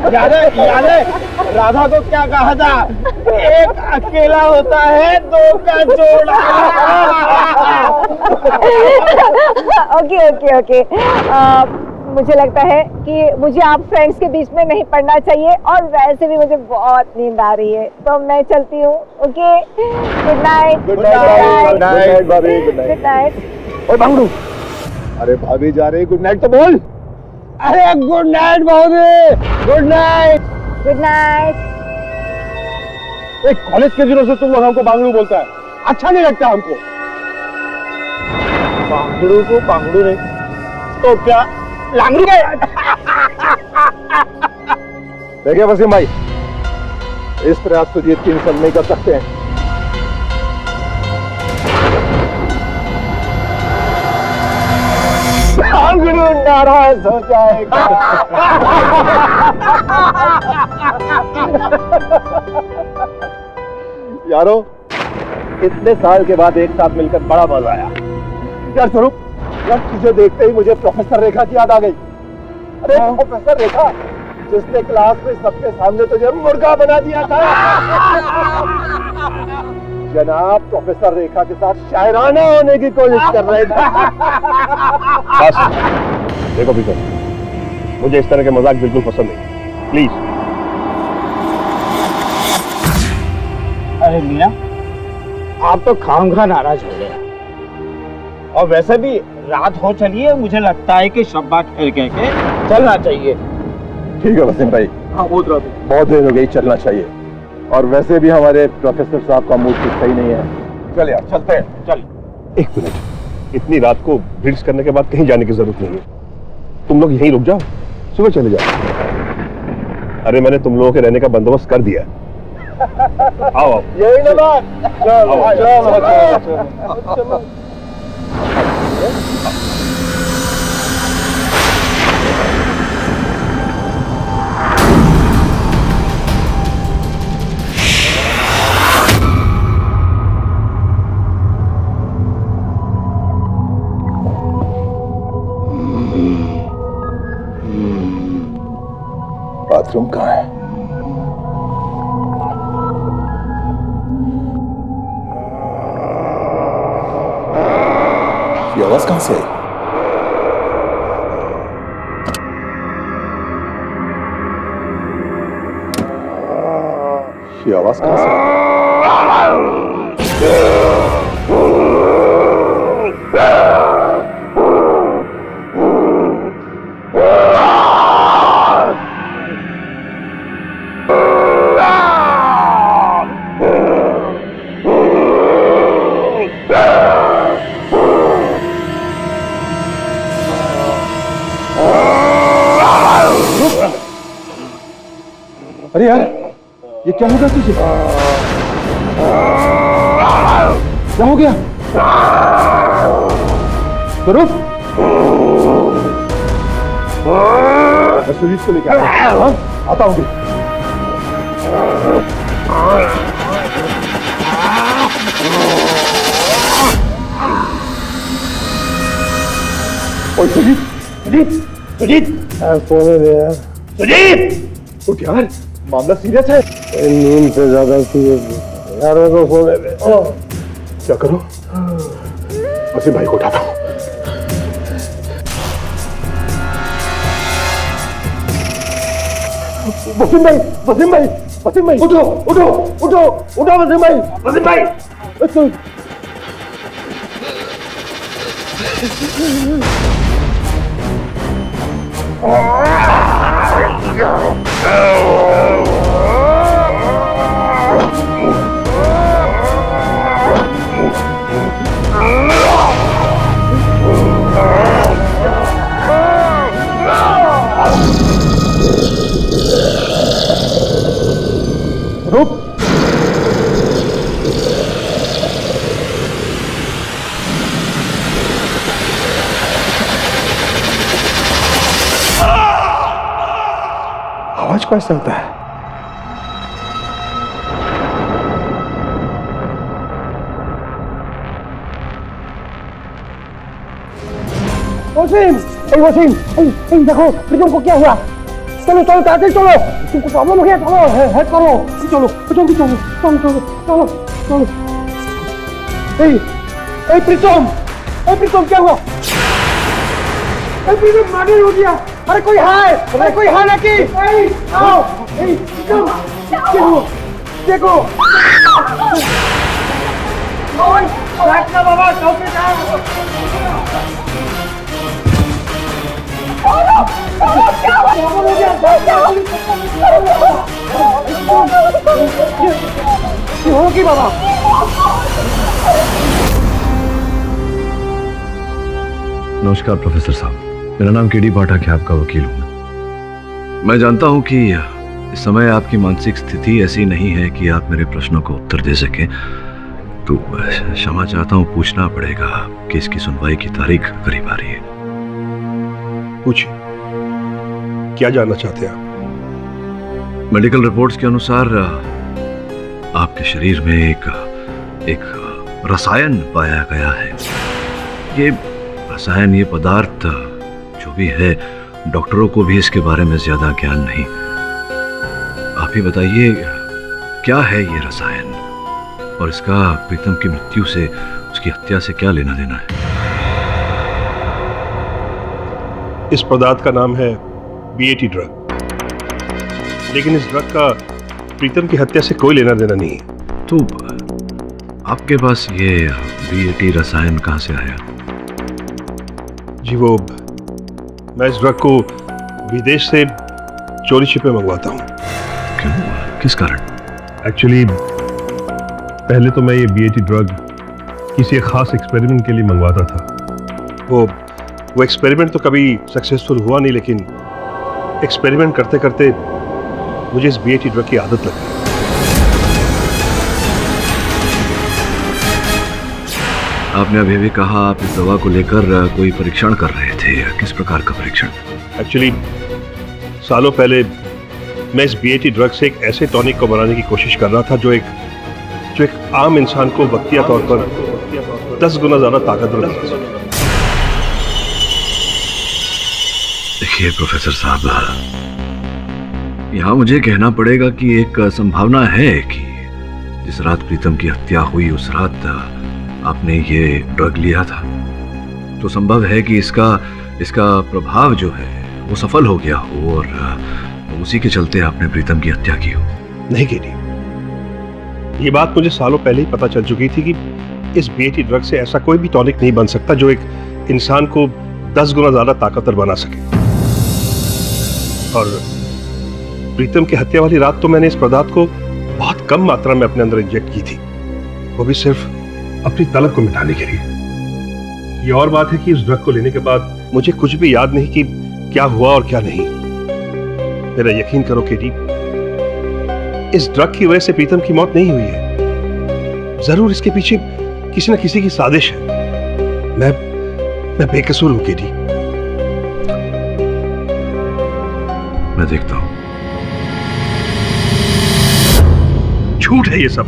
याद है राधा को क्या कहा था? एक अकेला होता है, दो का जोड़ा। Okay okay okay. मुझे लगता है कि मुझे आप फ्रेंड्स के बीच में नहीं पढ़ना चाहिए, और वैसे भी मुझे बहुत नींद आ रही है, तो मैं चलती हूँ। Okay, good night. Good night भाभी। Good night. और भांगड़ू, अरे भाभी जा रही, गुड नाइट तो बोल। अरे गुड नाइट भाभी, गुड नाइट। Good night. एक कॉलेज के दिनों से तुम लोग हमको बांगड़ू बोलता है, अच्छा नहीं लगता हमको। बांगड़ू को बांगड़ू नहीं तो क्या लांगड़ू गए? देखिए वसीम भाई, इस प्रयास को जीत की इंसान नहीं कर सकते हैं। बांगड़ू नाराज हो जाएगा। यारो, इतने साल के बाद एक साथ मिलकर बड़ा मजा आया। यार स्वरूप, यार तुझे देखते ही मुझे प्रोफेसर रेखा की याद आ गई। अरे प्रोफेसर रेखा, जिसने क्लास में सबके सामने तुझे मुर्गा बना दिया था। जनाब प्रोफेसर रेखा के साथ शायराना होने की कोशिश कर रहे थे। बस देखो भी मुझे इस तरह के मजाक बिल्कुल पसंद नहीं, प्लीज। अरे मियां, आप तो खामखा नाराज हो गए। और वैसे भी रात हो चली है, मुझे लगता है कि शब्बा खेल के चलना चाहिए। ठीक है वसीम भाई। हाँ बहुत देर हो गई, चलना चाहिए। और वैसे भी हमारे प्रोफेसर साहब का मूड कुछ सही नहीं है। चल यार चलते हैं। चल। एक मिनट, इतनी रात को ड्रिंक्स करने के बाद कहीं जाने की जरूरत नहीं है। तुम लोग यहीं रुक जाओ, सुबह चले जाओ। अरे मैंने तुम लोगों के रहने का बंदोबस्त कर दिया। आओ आओ। यही ना बात। चलो। बाथरूम कहाँ है? ये आवाज कहां से आई? ये आवाज कहां से आई? अरे यार, ये क्या होगा तुझे? क्या हो गया? स्वरूप, मैं सुजीत को लेकर आता हूँ। ओए सुजीत, सुजीत, सुजीत, सुजीत, उठ यार, मामला सीरियस है। नींद से ज्यादा सीरियस यार, को सोने दे। क्या करो? वसीम भाई को उठाता हूँ। वसीम भाई, वसीम भाई, वसीम भाई, उठो, उठो, उठो, उठो वसीम भाई, वसीम भाई। रुक। आवाज कैसा होता है? वसीम, वसीम, देखो प्रीतम को क्या हुआ? चलो चलो ताकि चलो, तुमको प्रॉब्लम हो गया, चलो हेल्प करो, चलो जल्दी चलो चलो चलो चलो चलो। ए प्रीतम, क्या हुआ? प्रीतम मागे हो गया। अरे कोई है, अरे कोई है ना कि? आओ, प्रीतम क्या हुआ? देखो बैठना बाबा, चौके जाओ। होगी बाबा। नमस्कार प्रोफेसर साहब, मेरा नाम केडी पाठक है, आपका वकील हूँ। मैं जानता हूँ कि इस समय आपकी मानसिक स्थिति ऐसी नहीं है कि आप मेरे प्रश्नों को उत्तर दे सकें, तो क्षमा चाहता हूँ, पूछना पड़ेगा कि इसकी सुनवाई की तारीख करीब आ रही है। पूछिए, क्या जानना चाहते हैं आप? मेडिकल रिपोर्ट्स के अनुसार आपके शरीर में एक रसायन पाया गया है। ये रसायन, ये पदार्थ जो भी है, डॉक्टरों को भी इसके बारे में ज्यादा ज्ञान नहीं। आप ही बताइए क्या है ये रसायन और इसका प्रीतम की मृत्यु से, उसकी हत्या से क्या लेना देना है? इस पदार्थ का नाम है BAT ड्रग, लेकिन इस ड्रग का प्रीतम की हत्या से कोई लेना देना नहीं है। तो आपके पास ये BAT रसायन कहाँ से आया? जी वो, मैं इस ड्रग को विदेश से चोरी छिपे मंगवाता हूँ। क्यों, किस कारण? एक्चुअली पहले तो मैं ये BAT ड्रग किसी एक खास एक्सपेरिमेंट के लिए मंगवाता था। वो एक्सपेरिमेंट तो कभी सक्सेसफुल हुआ नहीं, लेकिन एक्सपेरिमेंट करते करते मुझे इस BAT ड्रग की आदत लग गई। आपने अभी भी कहा आप इस दवा को लेकर कोई परीक्षण कर रहे थे। किस प्रकार का परीक्षण? एक्चुअली सालों पहले मैं इस BAT ड्रग से एक ऐसे टॉनिक को बनाने की कोशिश कर रहा था जो एक आम इंसान को वक्तिया तौर पर 10 गुना ज्यादा ताकतवर बना सके। देखिए प्रोफेसर साहब, यहाँ मुझे कहना पड़ेगा कि एक संभावना है कि जिस रात प्रीतम की हत्या हुई उस रात आपने ये ड्रग लिया था, तो संभव है कि इसका प्रभाव जो है वो सफल हो गया हो और उसी के चलते आपने प्रीतम की हत्या की हो। नहीं केडी, ये बात मुझे सालों पहले ही पता चल चुकी थी कि इस BAT ड्रग से ऐसा कोई भी टॉनिक नहीं बन सकता जो एक इंसान को 10 गुना ज्यादा ताकतवर बना सके। और प्रीतम की हत्या वाली रात तो मैंने इस पदार्थ को बहुत कम मात्रा में अपने अंदर इंजेक्ट की थी, वो भी सिर्फ अपनी तलब को मिटाने के लिए। ये और बात है कि इस ड्रग को लेने के बाद मुझे कुछ भी याद नहीं कि क्या हुआ और क्या नहीं। मेरा यकीन करो केडी, इस ड्रग की वजह से प्रीतम की मौत नहीं हुई है। जरूर इसके पीछे किसी न किसी की साजिश है। मैं बेकसूर हूं केडी। मैं देखता हूं। झूठ है ये सब।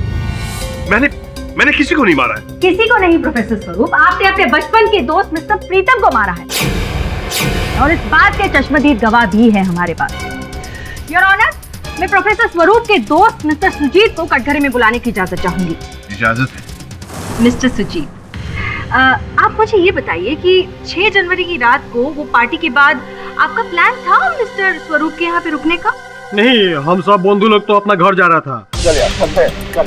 मैंने किसी को नहीं मारा है। किसी को नहीं प्रोफेसर स्वरूप, आपने अपने बचपन के दोस्त मिस्टर प्रीतम को मारा है, और इस बात के चश्मदीद गवाह भी है हमारे पास। योर ऑनर, मैं प्रोफेसर स्वरूप के दोस्त मिस्टर सुजीत को कटघरे में बुलाने की इजाजत चाहूंगी। इजाजत है। मिस्टर सुजीत, आप मुझे ये बताइए कि 6 जनवरी की रात को वो पार्टी के बाद आपका प्लान था मिस्टर स्वरूप के यहाँ पे रुकने का? नहीं, हम सब बंधु लोग तो अपना घर जा रहा था। चल यार, चलते हैं, चल।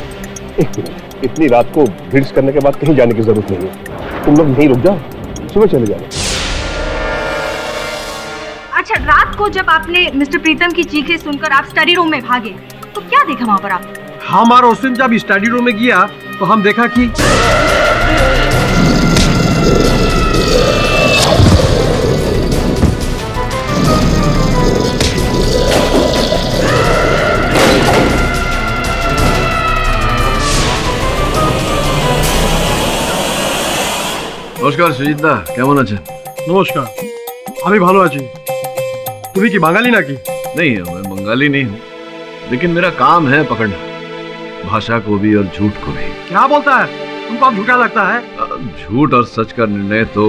इतनी रात को ड्रिंक्स करने के बाद कहीं जाने की जरूरत नहीं है। तुम लोग यहीं रुक जाओ, सुबह चले जाओ। अच्छा, रात को जब आपने मिस्टर प्रीतम की चीखें सुनकर आप स्टडी रूम में भागे, तो क्या देखा वहाँ पर आप? हम और उस दिन जब स्टडी रूम में गया तो हम देखा कि নমস্কার সুজিত দা, কেমন আছেন? নমস্কার, আমি ভালো আছি। তুমি কি বাঙালি নাকি? नहीं, मैं बंगाली नहीं हूँ, लेकिन मेरा काम है पकड़ना, भाषा को भी और झूठ को भी। क्या बोलता है? तुमको अब झूठा लगता है? झूठ और सच का निर्णय तो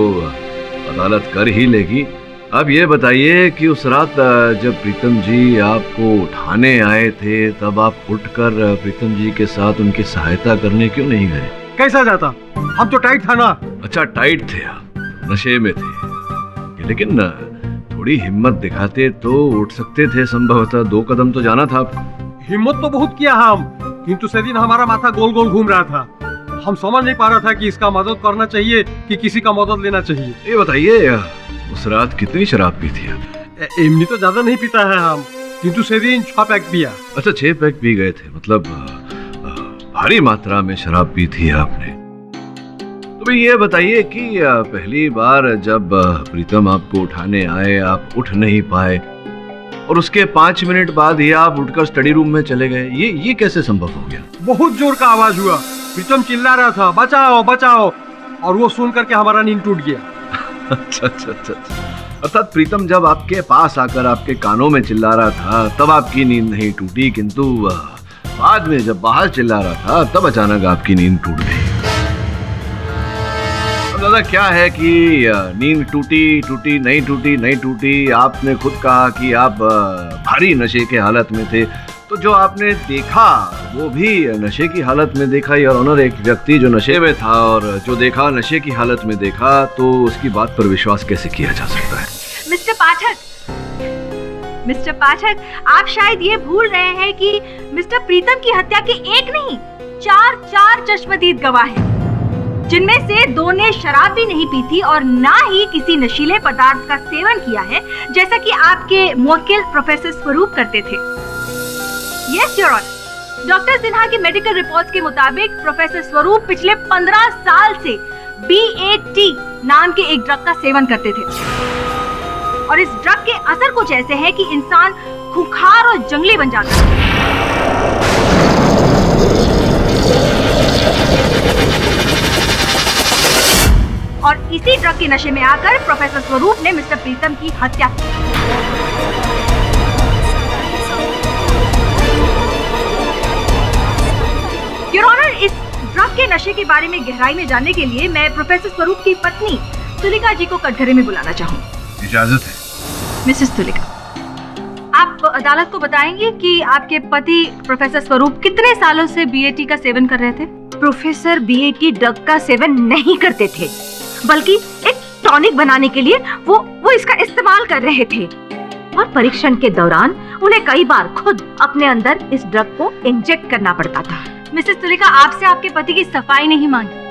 अदालत कर ही लेगी, अब ये बताइए कि उस रात जब प्रीतम जी आपको उठाने आए थे, तब आप उठकर प्रीतम जी के साथ उनकी सहायता करने क्यों नहीं गए? कैसा जाता, हम तो टाइट था ना। अच्छा, टाइट थे आप, नशे में थे, लेकिन थोड़ी हिम्मत दिखाते तो उठ सकते थे, संभवतः 2 कदम तो जाना था आपको। हिम्मत तो बहुत किया हम, किंतु से दिन हमारा माथा गोल गोल घूम रहा था। हम समझ नहीं पा रहा था कि इसका मदद करना चाहिए कि किसी का मदद लेना चाहिए। ये बताइए, उस रात कितनी शराब पी थी आप? इमली तो ज्यादा नहीं पीता है हम, किंतु से दिन 6 पैक पिया। अच्छा, 6 पैक पी गए थे, मतलब भारी मात्रा में शराब पी थी आपने। तो ये बताइए कि पहली बार जब प्रीतम आपको उठाने आए, आप उठ नहीं पाए और उसके 5 मिनट बाद ही आप उठकर स्टडी रूम में चले गए, ये कैसे संभव हो गया? बहुत जोर का आवाज हुआ, प्रीतम चिल्ला रहा था बचाओ बचाओ, और वो सुन करके हमारा नींद टूट गया। अच्छा। अर्थात प्रीतम जब आपके पास आकर आपके कानों में चिल्ला रहा था तब आपकी नींद नहीं टूटी, किंतु बाद में जब बाहर चिल्ला रहा था तब अचानक आपकी नींद टूट गई। अब दादा क्या है कि नींद टूटी नहीं टूटी, आपने खुद कहा कि आप भारी नशे के हालत में थे, तो जो आपने देखा वो भी नशे की हालत में देखा। योर ऑनर, एक व्यक्ति जो नशे में था और जो देखा नशे की हालत में देखा, तो उसकी बात पर विश्वास कैसे किया जा सकता है? मिस्टर पाठक, आप शायद ये भूल रहे हैं कि मिस्टर प्रीतम की हत्या के 1 नहीं 4 चश्मदीद गवाह हैं, जिनमें से 2 ने शराब भी नहीं पी थी और ना ही किसी नशीले पदार्थ का सेवन किया है, जैसा कि आपके मुवक्किल प्रोफेसर स्वरूप करते थे। Yes your honour, doctor Sinha की मेडिकल रिपोर्ट्स के मुताबिक प्रोफेसर स्वरूप पिछले 15 साल से BAT नाम के एक ड्रग का सेवन करते थे, और इस ड्रग के असर कुछ ऐसे हैं कि इंसान खूंखार और जंगली बन जाता है। और इसी ड्रग के नशे में आकर प्रोफेसर स्वरूप ने मिस्टर प्रीतम की हत्या की। योर ऑनर, इस ड्रग के नशे के बारे में गहराई में जानने के लिए मैं प्रोफेसर स्वरूप की पत्नी तुलिका जी को कटघरे में बुलाना चाहूंगी। इजाजत है। मिसेस तुलिका, आप अदालत को बताएंगे कि आपके पति प्रोफेसर स्वरूप कितने सालों से BAT का सेवन कर रहे थे? प्रोफेसर BAT ड्रग का सेवन नहीं करते थे, बल्कि एक टॉनिक बनाने के लिए वो इसका इस्तेमाल कर रहे थे, और परीक्षण के दौरान उन्हें कई बार खुद अपने अंदर इस ड्रग को इंजेक्ट करना पड़ता था। मिसेस तुलिका, आपसे आपके पति की सफाई नहीं मांगी,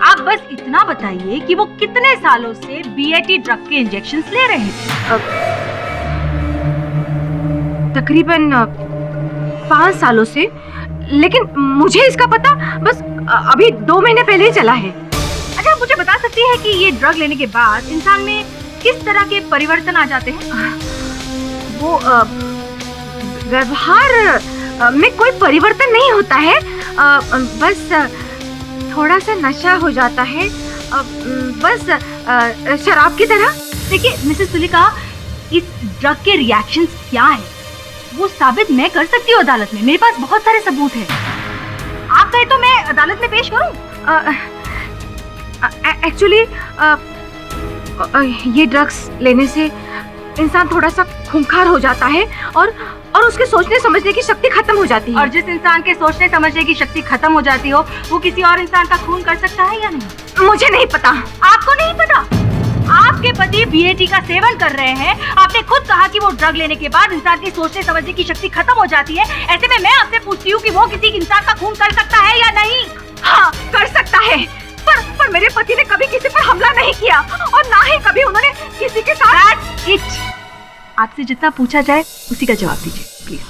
आप बस इतना बताइए कि वो कितने सालों से BAT ड्रग के इंजेक्शंस ले रहे थे? तकरीबन 5 सालों से, लेकिन मुझे इसका पता बस अभी 2 महीने पहले ही चला है। अच्छा, मुझे बता सकती है कि ये ड्रग लेने के बाद इंसान में किस तरह के परिवर्तन आ जाते हैं? वो व्यवहार में कोई परिवर्तन नहीं होता है, बस थोड़ा सा नशा हो जाता है, बस शराब की तरह। देखिए मिसेस तुलिका, इस ड्रग के रिएक्शंस क्या है वो साबित मैं कर सकती हूँ अदालत में, मेरे पास बहुत सारे सबूत हैं। आप कहे तो मैं अदालत में पेश करूँ? एक्चुअली ये ड्रग्स लेने से इंसान थोड़ा सा खूंखार हो जाता है और उसके सोचने समझने की शक्ति खत्म हो जाती है। और जिस इंसान के सोचने समझने की शक्ति खत्म हो जाती हो, वो किसी और इंसान का खून कर सकता है या नहीं? मुझे नहीं पता। आपको नहीं पता? आपके पति BAT का सेवन कर रहे हैं, आपने खुद कहा कि वो ड्रग लेने के बाद इंसान की सोचने समझने की शक्ति खत्म हो जाती है। ऐसे में मैं आपसे पूछती हूँ कि वो किसी इंसान का खून कर सकता है या नहीं? हाँ, कर सकता है, पर मेरे पति ने कभी किसी पर हमला नहीं किया और ना ही कभी उन्होंने किसी के साथ। आपसे जितना पूछा जाए उसी का जवाब दीजिए प्लीज।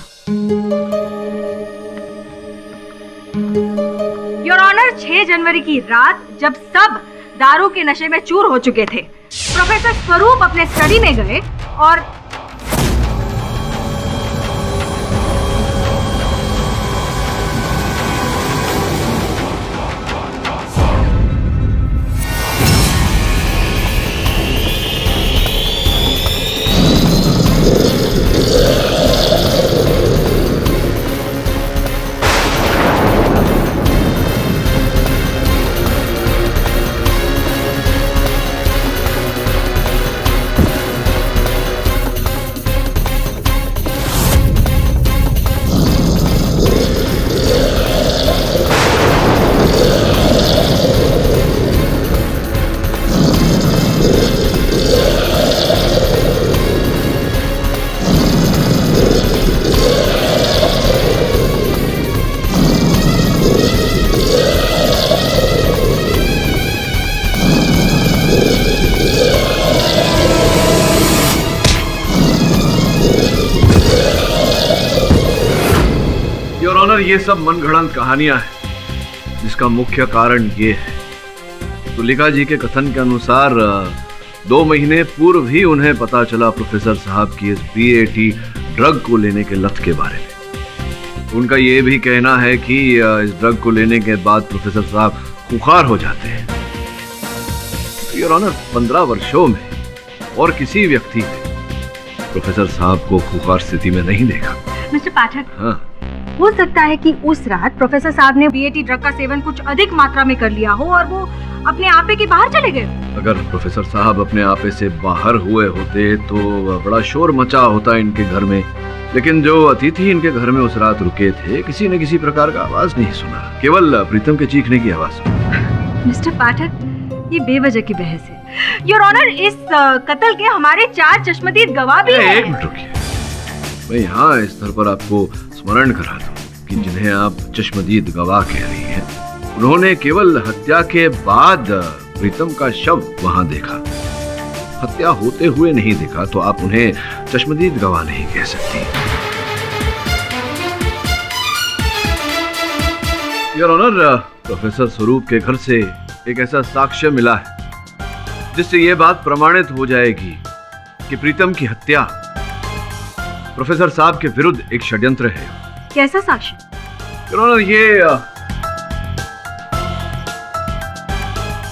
योर ऑनर, 6 जनवरी की रात जब सब दारू के नशे में चूर हो चुके थे, प्रोफेसर स्वरूप अपने स्टडी में गए और ऑनर, ये सब मनगढ़ंत कहानियां हैं, जिसका मुख्य कारण ये है, तुलिका जी के कथन के अनुसार 2 महीने पूर्व ही उन्हें पता चला प्रोफेसर साहब की इस BAT ड्रग को लेने के लत के बारे में। उनका ये भी कहना है कि इस ड्रग को लेने के बाद प्रोफेसर साहब खुखार हो जाते हैं। योर ऑनर, 15 वर्षों में और किसी व्यक्ति ने प्रोफेसर साहब को खुखार स्थिति में नहीं देखा। मिस्टर पाठक, हाँ, हो सकता है कि उस रात प्रोफेसर साहब ने BAT ड्रग का सेवन कुछ अधिक मात्रा में कर लिया हो और वो अपने आपे के बाहर चले गए। अगर प्रोफेसर साहब अपने आपे से बाहर हुए होते तो बड़ा शोर मचा होता इनके घर में, लेकिन जो अतिथि इनके घर में उस रात रुके थे, किसी न किसी प्रकार का आवाज नहीं सुना, केवल प्रीतम के चीखने की आवाज सुनी। मिस्टर पाठक, ये बेवजह की बहस है। योर ऑनर, इस कत्ल के हमारे 4 चश्मदीद गवाह भी हैं। एक मिनट रुकिए, मैं यहाँ इस स्तर पर आपको स्मरण करा दूं कि जिन्हें आप चश्मदीद गवाह कह रही हैं, उन्होंने केवल हत्या के बाद प्रीतम का शव वहां देखा, हत्या होते हुए नहीं देखा, तो आप उन्हें चश्मदीद गवाह नहीं कह सकती। योर ऑनर, प्रोफेसर स्वरूप के घर से एक ऐसा साक्ष्य मिला है जिससे यह बात प्रमाणित हो जाएगी कि प्रीतम की हत्या प्रोफेसर साहब के विरुद्ध एक षड्यंत्र है। कैसा साक्ष्य? योर ऑनर,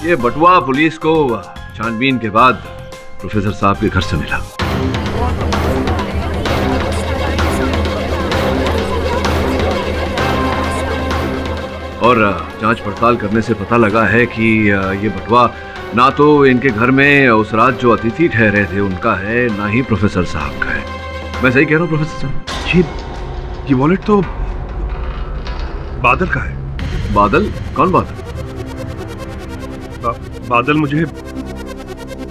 ये बटुआ पुलिस को छानबीन के बाद प्रोफेसर साहब के घर से मिला। और जांच पड़ताल करने से पता लगा है कि ये बटुआ ना तो इनके घर में उस रात जो अतिथि ठहरे थे उनका है, ना ही प्रोफेसर साहब का है। मैं सही कह रहा हूँ प्रोफेसर साहब? ये वॉलेट तो बादल का है। बादल? कौन बादल? बादल मुझे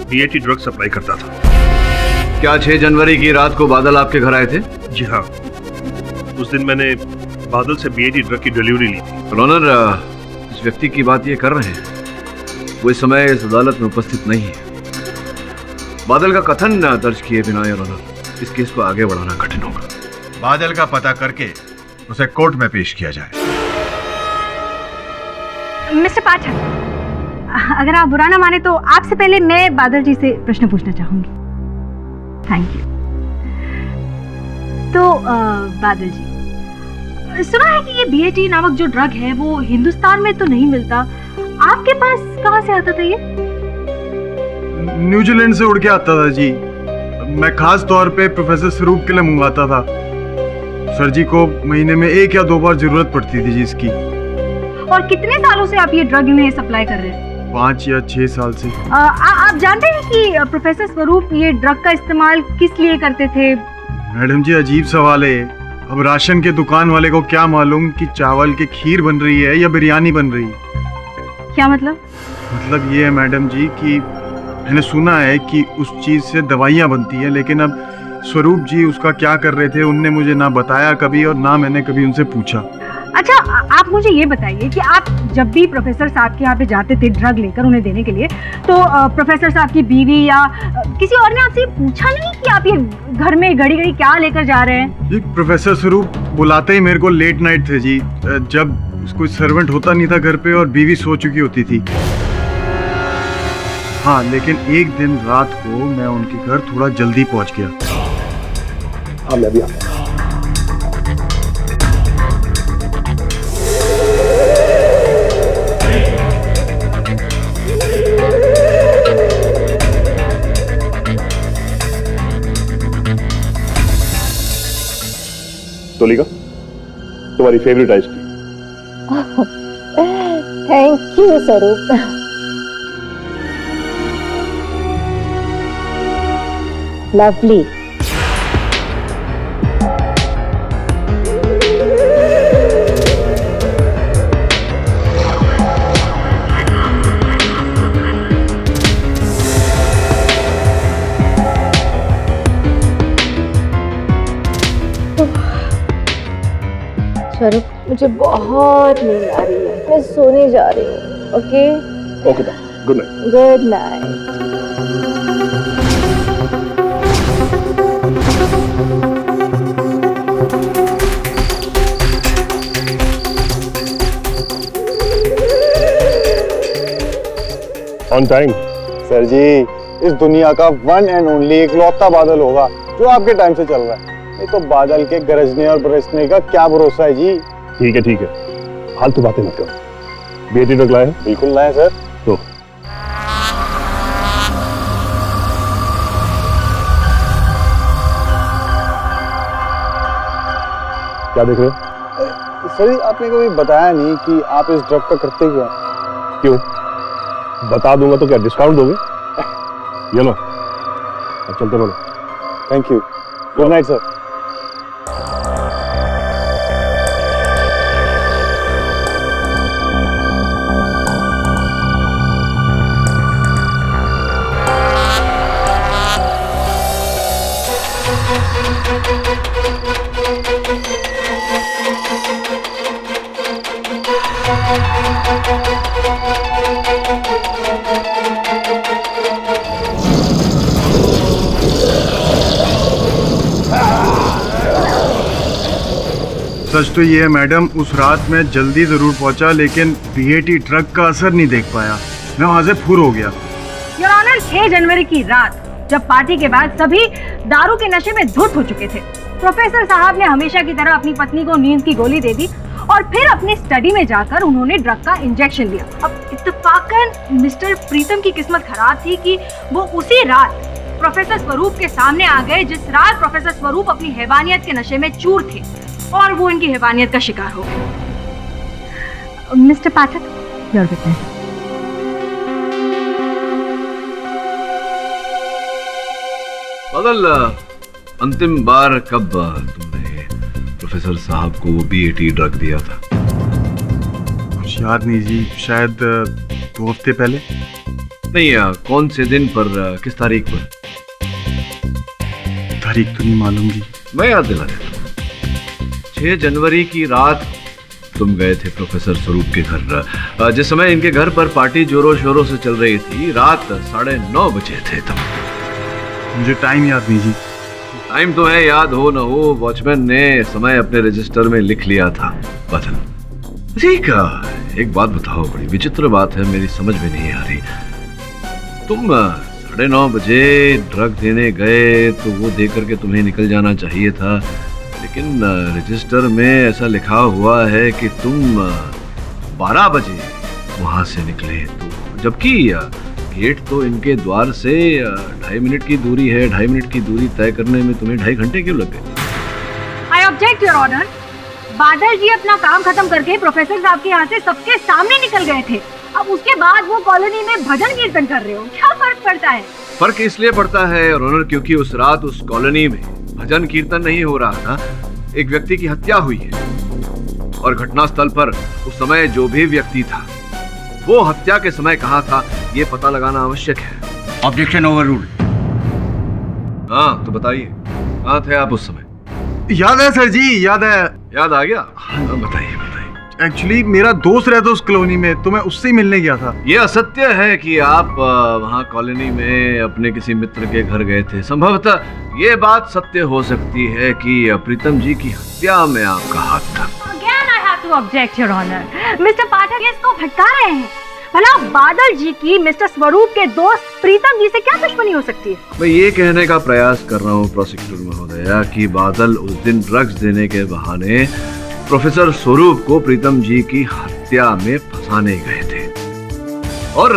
BAT ड्रग सप्लाई करता था। क्या 6 जनवरी की रात को बादल आपके घर आए थे? जी हाँ, उस दिन मैंने बादल से BAT ड्रग की डिलीवरी ली थी। ऑनर, इस व्यक्ति की बात ये कर रहे हैं, वो इस समय इस अदालत में उपस्थित नहीं है। बादल का कथन दर्ज किए बिना योर ऑनर, इस केस को आगे बढ़ाना कठिन होगा। बादल का पता करके उसे कोर्ट में पेश किया जाए। मिस्टर पाठक, अगर आप बुरा ना माने तो आपसे पहले मैं बादल जी से प्रश्न पूछना चाहूंगी। Thank you. तो बादल जी, सुना है कि ये BAT नामक जो ड्रग है वो हिंदुस्तान में तो नहीं मिलता, आपके पास कहाँ से आता था ये? न्यूजीलैंड से उड़ के आता था जी। मैं खास तौर पे प्रोफेसर स्वरूप के लिए मंगवाता था। सर जी को महीने में 1 या 2 बार जरूरत पड़ती थी जी इसकी। और कितने सालों से आप ये ड्रग इन्हें सप्लाई कर रहे हैं? 5 या 6 साल से। आप जानते हैं कि प्रोफेसर स्वरूप ये ड्रग का इस्तेमाल किस लिए करते थे? मैडम जी, अजीब सवाल है। अब राशन के दुकान वाले को क्या मालूम कि चावल की खीर बन रही है या बिरयानी बन रही है? क्या मतलब? मतलब ये है मैडम जी कि मैंने सुना है कि उस चीज से दवाइयाँ बनती है, लेकिन अब स्वरूप जी उसका क्या कर रहे थे उनने मुझे ना बताया कभी, और ना मैंने कभी उनसे पूछा। अच्छा, आप मुझे ये बताइए कि आप जब भी प्रोफेसर साहब के यहाँ पे जाते थे ड्रग लेकर उन्हें देने के लिए, तो प्रोफेसर साहब की बीवी या किसी और ने आपसे पूछा नहीं कि आप ये घर में घड़ी घड़ी क्या लेकर जा रहे हैं? जी, प्रोफेसर स्वरूप बुलाते ही मेरे को लेट नाइट थे जी, जब कोई सर्वेंट होता नहीं था घर पे और बीवी सो चुकी होती थी। हाँ, लेकिन एक दिन रात को मैं उनके घर थोड़ा जल्दी पहुंच गया। हाँ, मैं भी आ गया। तुलिका, तुम्हारी फेवरेट आइसक्रीम। थैंक यू स्वरूप। लवली। स्वरूप, मुझे बहुत नींद आ रही है, मैं सोने जा रही हूँ। Okay? Okay, good night. Good night. On time. Sir जी, इस दुनिया का वन एंड ओनली इकलौता बादल होगा जो आपके टाइम से चल रहा है। नहीं तो बादल के गरजने और बरसने का क्या भरोसा है जी। ठीक है, फालतू बातें मत करो। बीएटी ड्रग लाए? बिल्कुल लाए सर। तो क्या देख रहे हो? सर जी, आपने कभी बताया नहीं कि आप इस ड्रग का करते क्या? क्यों? बता दूंगा तो क्या डिस्काउंट दोगे? ये लो, अब चलते बोलो। Thank you. Good night sir. सच तो ये है मैडम, उस रात मैं जल्दी जरूर पहुंचा लेकिन बीएटी ड्रग का असर नहीं देख पाया। मैं वहां से फुर हो गया। योर ऑनर, 6 जनवरी की रात जब पार्टी के बाद सभी दारू के नशे में धुत हो चुके थे, प्रोफेसर साहब ने हमेशा की तरह अपनी पत्नी को नींद की गोली दे दी और फिर अपनी स्टडी में जाकर उन्होंने ड्रग का इंजेक्शन लिया। अब इत्तेफाकन मिस्टर प्रीतम की किस्मत खराब थी कि वो उसी रात प्रोफेसर स्वरूप के सामने आ गए जिस रात प्रोफेसर स्वरूप अपनी हैवानियत के नशे में चूर थे और वो इनकी हैवानियत का शिकार हो गए। Mister Pathak, your witness. बादल, अंतिम बार कब तुमने प्रोफेसर साहब को बीएटी ड्रग दिया था? कुछ याद नहीं जी, शायद 2 हफ्ते पहले। नहीं, कौन से दिन पर, किस तारीख पर? तारीख तो नहीं मालूम जी। मैं याद दिला देता हूँ। 6 जनवरी की रात तुम गए थे प्रोफेसर स्वरूप के घर। जिस समय इनके घर पर पार्टी जोरों शोरों से चल रही थी, रात 9:30 बजे थे तब। मुझे टाइम याद नहीं जी। टाइम तो है, याद हो न हो, वॉचमैन ने समय अपने रजिस्टर में लिख लिया था। बादल, ठीक है, एक बात बताओ, बड़ी विचित्र बात है, मेरी समझ में नहीं आ रही। तुम 9:30 बजे ड्रग देने गए तो वो दे करके तुम्हें निकल जाना चाहिए था, लेकिन रजिस्टर में ऐसा लिखा हुआ है कि तुम 12 बजे वहां से निकले, तो जबकि गेट तो इनके द्वार से 2.5 मिनट की दूरी है। 2.5 मिनट की दूरी तय करने में तुम्हें 2.5 घंटे क्यों लग गए? I object your honour. Badal ji अपना काम खत्म करके प्रोफेसर साहब के यहाँ से सबके सामने निकल गए थे। अब उसके बाद वो कॉलोनी में भजन कीर्तन कर रहे हो, क्या फर्क पड़ता है? फर्क इसलिए पड़ता है योर ऑनर क्योंकि उस रात उस कॉलोनी में भजन कीर्तन नहीं हो रहा था, एक व्यक्ति की हत्या हुई है और घटनास्थल पर उस समय जो भी व्यक्ति था वो हत्या के समय कहाँ था ये पता लगाना आवश्यक है। Objection overruled. हाँ तो बताइए, कहाँ थे आप उस समय? याद है सर जी, याद है। याद आ गया? बताइए। एक्चुअली मेरा दोस्त रहता उस कॉलोनी में, तो मैं उससे ही मिलने गया था। ये असत्य है कि आप वहाँ कॉलोनी में अपने किसी मित्र के घर गए थे। संभवतः ये बात सत्य हो सकती है कि प्रीतम जी की हत्या में आपका हाथ था। Again I have to object, Your Honor. Mister Pathak इसको भटका रहे हैं। भला बादल जी की मिस्टर स्वरूप के दोस्त प्रीतम जी से क्या दुश्मनी हो सकती है? मैं ये कहने का प्रयास कर रहा हूँ प्रोसिक्यूटर महोदया कि बादल उस दिन ड्रग्स देने के बहाने प्रोफेसर स्वरूप को प्रीतम जी की हत्या में फंसाने गए थे, और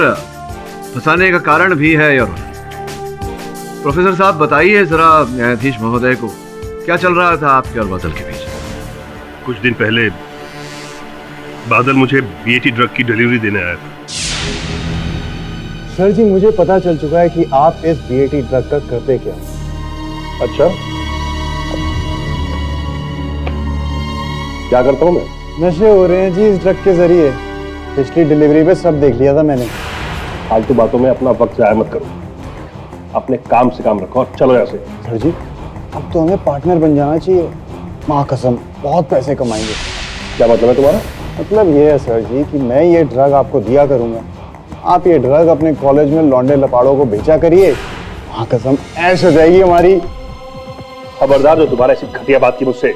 फंसाने का कारण भी है। और प्रोफेसर साहब बताइए जरा न्यायाधीश महोदय को, क्या चल रहा था आपके और बादल के बीच? कुछ दिन पहले बादल मुझे बीएटी ड्रग की डिलीवरी देने आया था। सर जी, मुझे पता चल चुका है कि आप इस बीएटी ड्रग का करते क्या। अच्छा, क्या करता हूँ मैं? नशे हो रहे हैं जी इस ड्रग के जरिए। पिछली डिलीवरी पे सब देख लिया था मैंने। फालतू बातों में अपना वक्त जाया मत करो, अपने काम से काम रखो और चलो यहाँ से। सर जी, अब तो हमें पार्टनर बन जाना चाहिए। माँ कसम, बहुत पैसे कमाएंगे। क्या मतलब है तुम्हारा? मतलब ये है सर जी कि मैं ये ड्रग आपको दिया करूँगा, आप ये ड्रग अपने कॉलेज में लौंडे लपाड़ों को बेचा करिए। माँ कसम, ऐश हो जाएगी हमारी। खबरदार जो दोबारा ऐसी घटिया बात की मुझसे।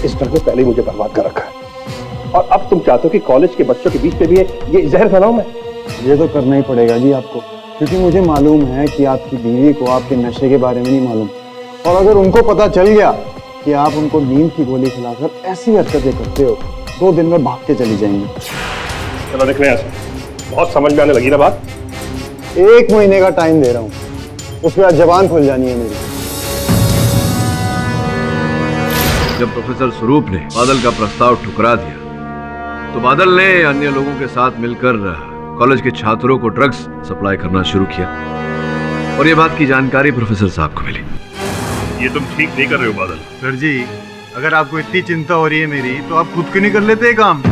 इस ड्रग ने पहले ही मुझे बर्बाद कर रखा है और अब तुम चाहते हो कि कॉलेज के बच्चों के बीच में भी ये जहर फैलाऊं मैं? ये तो करना ही पड़ेगा जी आपको, क्योंकि मुझे मालूम है कि आपकी बीवी को आपके नशे के बारे में नहीं मालूम, और अगर उनको पता चल गया कि आप उनको नींद की गोली खिलाकर ऐसी हरकतें करते हो, 2 दिन में भाग के चली जाएंगी। चलो देख रहे हैं, बहुत समझ में आने लगी ना बात। 1 महीने का टाइम दे रहा हूँ, उसके बाद जबान खुल जानी है मेरी। जब प्रोफेसर स्वरूप ने बादल का प्रस्ताव ठुकरा दिया तो बादल ने अन्य लोगों के साथ मिलकर कॉलेज के छात्रों को ड्रग्स सप्लाई करना शुरू किया और ये बात की जानकारी प्रोफेसर साहब को मिली। ये तुम ठीक नहीं कर रहे हो बादल। सर जी, अगर आपको इतनी चिंता हो रही है मेरी, तो आप खुद क्यों नहीं कर लेते काम?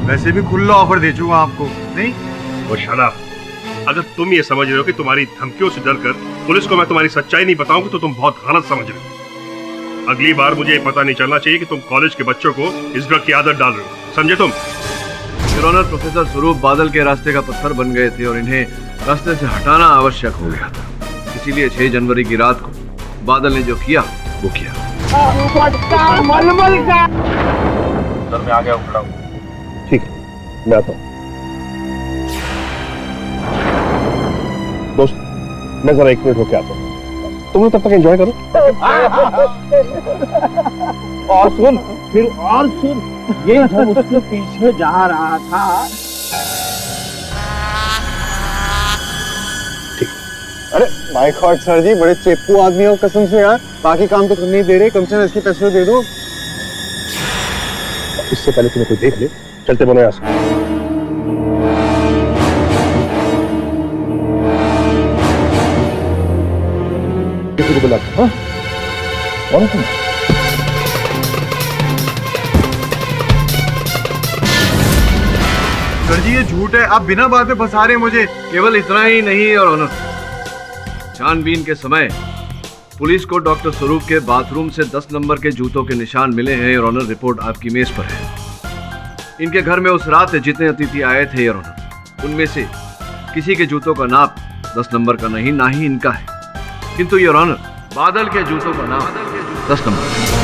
वैसे भी खुला ऑफर दे चुका आपको, नहीं? वो शाला, अगर तुम ये समझ रहे हो कि तुम्हारी धमकियों से डरकर पुलिस को मैं तुम्हारी सच्चाई नहीं बताऊंगी तो तुम बहुत गलत समझ रहे हो। अगली बार मुझे ये पता नहीं चलना चाहिए कि तुम कॉलेज के बच्चों को इस ड्रग की आदत डाल रहे हो, समझे तुम? योर ऑनर, प्रोफेसर स्वरूप बादल के रास्ते का पत्थर बन गए थे और इन्हें रास्ते से हटाना आवश्यक हो गया था। इसीलिए 6 जनवरी की रात को बादल ने जो किया वो किया। सर मैं आ गया, खड़ा हूँ। ठीक है, मैं आता हूँ। दोस्त, मैं जरा 1 मिनट होके आता हूँ, तुम लोग तब तक एंजॉय करो। और सुन, फिर और सुन, ये जब उसके पीछे जा रहा था। अरे माय गॉड सर जी, बड़े चेपू आदमी हो कसम से यार। बाकी काम तो करने ही दे रहे, कम से कम इसके पैसे दे दो। इससे पहले तुम्हें कोई देख ले, चलते बनो यहाँ से। किसी को बुलाते? हाँ, कौन तुम? सर जी, ये झूठ है, आप बिना बात में फंसा रहे हैं मुझे। केवल इतना ही नहीं और ऑनर, छानबीन के समय पुलिस को डॉक्टर स्वरूप के बाथरूम से 10 नंबर के जूतों के निशान मिले हैं और ऑनर, रिपोर्ट आपकी मेज पर है। इनके घर में उस रात जितने अतिथि आए थे और ऑनर, उनमें से किसी के जूतों का नाप 10 नंबर का नहीं, ना ही इनका है। किंतु योर ऑनर, बादल के जूतों का नाम 10 नंबर।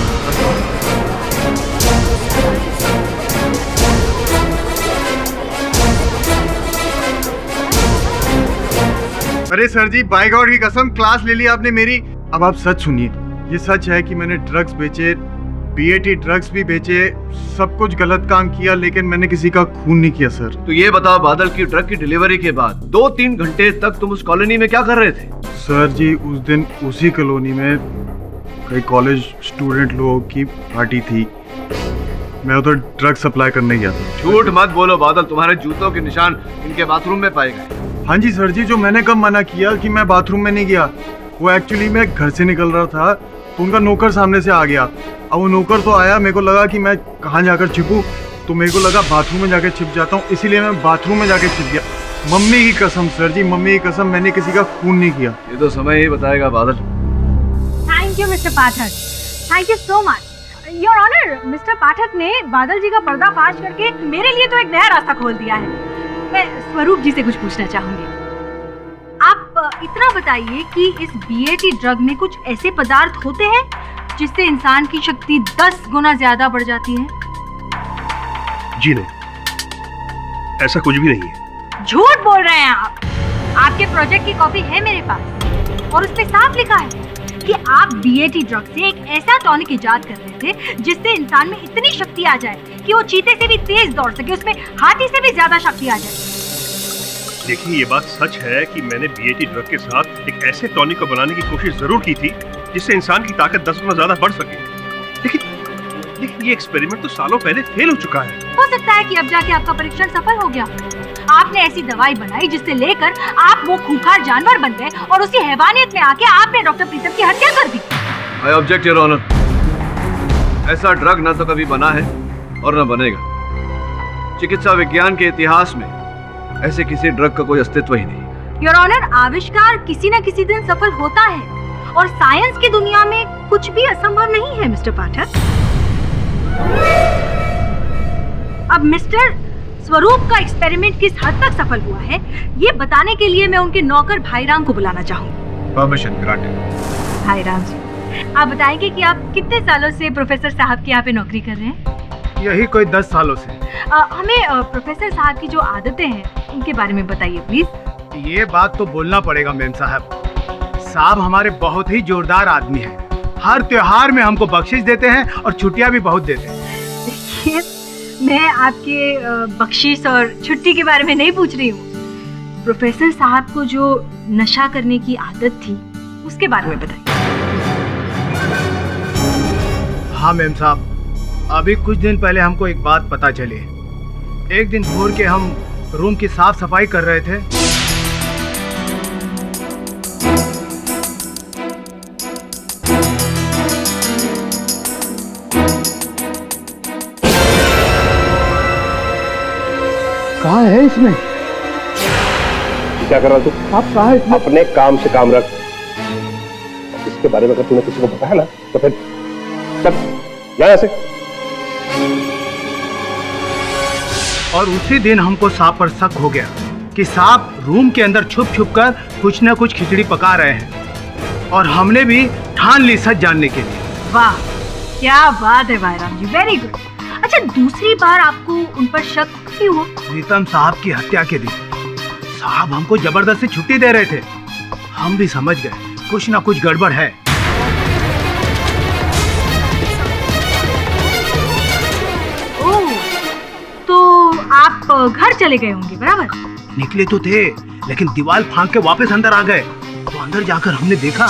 अरे सर जी, बाय गॉड की कसम, क्लास ले ली आपने मेरी। अब आप सच सुनिए, ये सच है कि मैंने ड्रग्स बेचे, बीएटी ड्रग्स भी बेचे, सब कुछ गलत काम किया, लेकिन मैंने किसी का खून नहीं किया सर। तो ये बताओ, बादल की ड्रग की डिलीवरी के बाद 2-3 घंटे तक तुम उस कॉलोनी में क्या कर रहे थे? सर जी, उस दिन उसी कॉलोनी में कई कॉलेज स्टूडेंट लोगों की पार्टी थी, मैं उधर ड्रग सप्लाई करने गया था। झूठ मत बोलो बादल, तुम्हारे जूतों के निशान इनके बाथरूम में पाए गए। हाँ जी सर जी, जो मैंने कब मना किया कि मैं बाथरूम में नहीं गया, वो एक्चुअली मैं घर से निकल रहा था तो उनका नौकर सामने से आ गया। अब वो नौकर तो आया, मेरे को लगा कि मैं कहाँ जाकर छिपूं, तो मेरे को लगा बाथरूम में जाकर छिप जाता हूँ, इसीलिए मैं बाथरूम में जाकर छिप गया। मम्मी की कसम सर जी, मम्मी की कसम, मैंने किसी का खून नहीं किया। ये तो समय ही बताएगा Badal. Thank you mister Pathak, thank you so much. Your honour, mister Pathak ने बादल जी का पर्दाफाश करके मेरे लिए तो एक नया रास्ता खोल दिया है। मैं स्वरूप जी से कुछ पूछना चाहूंगी। आप इतना बताइए कि इस बीएटी ड्रग में कुछ ऐसे पदार्थ होते हैं जिससे इंसान की शक्ति 10 गुना ज्यादा बढ़ जाती है? जी नहीं, ऐसा कुछ भी नहीं है। झूठ बोल रहे हैं आप। आपके प्रोजेक्ट की कॉपी है मेरे पास और उसमें साफ लिखा है कि आप बीएटी ड्रग से एक ऐसा टॉनिक इजाद कर रहे थे जिससे इंसान में इतनी शक्ति आ जाए कि वो चीते से भी तेज दौड़ सके, उसमें हाथी से भी ज्यादा शक्ति आ जाए। देखिए, ये बात सच है कि मैंने बीएटी ड्रग के साथ एक ऐसे टॉनिक को बनाने की कोशिश जरूर की थी जिससे इंसान की ताकत 10 गुना ज्यादा बढ़ सके। लेकिन ये एक्सपेरिमेंट तो सालों पहले फेल हो चुका है। हो सकता है कि अब जाके आपका परीक्षण सफल हो गया। आपने ऐसी दवाई बनाई जिससे लेकर आप वो खूंखार जानवर बन गए और उसी हैवानियत में आके आपने डॉक्टर प्रीतम की हत्या कर दी। I object your honour. ऐसा ड्रग न तो कभी बना है और न बनेगा। चिकित्सा विज्ञान के इतिहास में ऐसे किसी ड्रग का कोई अस्तित्व ही नहीं। योर ऑनर, आविष्कार किसी न किसी दिन सफल होता है और साइंस की दुनिया में कुछ भी असंभव नहीं है मिस्टर पाठक। अब मिस्टर स्वरूप का एक्सपेरिमेंट किस हद तक सफल हुआ है, ये बताने के लिए मैं उनके नौकर भाईराम को बुलाना चाहूंगी। Permission granted. भाईराम जी, आप बताएंगे कि आप कितने सालों से प्रोफेसर साहब के यहाँ पे नौकरी कर रहे हैं? यही कोई 10 सालों से। हमें प्रोफेसर साहब की जो आदतें हैं उनके बारे में बताइए प्लीज। ये बात तो बोलना पड़ेगा मेम साहब, साहब हमारे बहुत ही जोरदार आदमी हैं। हर त्योहार में हमको बख्शिश देते हैं और छुट्टियां भी बहुत देते हैं। देखिए, मैं आपके बख्शिश और छुट्टी के बारे में नहीं पूछ रही हूँ। प्रोफेसर साहब को जो नशा करने की आदत थी उसके बारे में बताइए। हाँ मेम साहब, अभी कुछ दिन पहले हमको एक बात पता चली। एक दिन भोर के हम रूम की साफ सफाई कर रहे थे, कहाँ है इसमें? क्या कर रहा तू? आप कहाँ है इसमें? अपने काम से काम रख। इसके बारे में अगर तूने किसी को बताया ना तो फिर चल जा यहाँ से। और उसी दिन हमको सांप पर शक हो गया कि सांप रूम के अंदर छुप छुप कर कुछ न कुछ खिचड़ी पका रहे हैं, और हमने भी ठान ली सच जानने के लिए। वाह, क्या बात है भाईराम जी, वेरी गुड। अच्छा, दूसरी बार आपको उन पर शक क्यों हुआ? प्रीतम साहब की हत्या के दिन साहब हमको जबरदस्ती छुट्टी दे रहे थे। हम भी समझ गए कुछ ना कुछ गड़बड़ है। ओह, तो आप घर चले गए होंगे, बराबर? निकले तो थे, लेकिन दीवार फांक के वापस अंदर आ गए। तो अंदर जाकर हमने देखा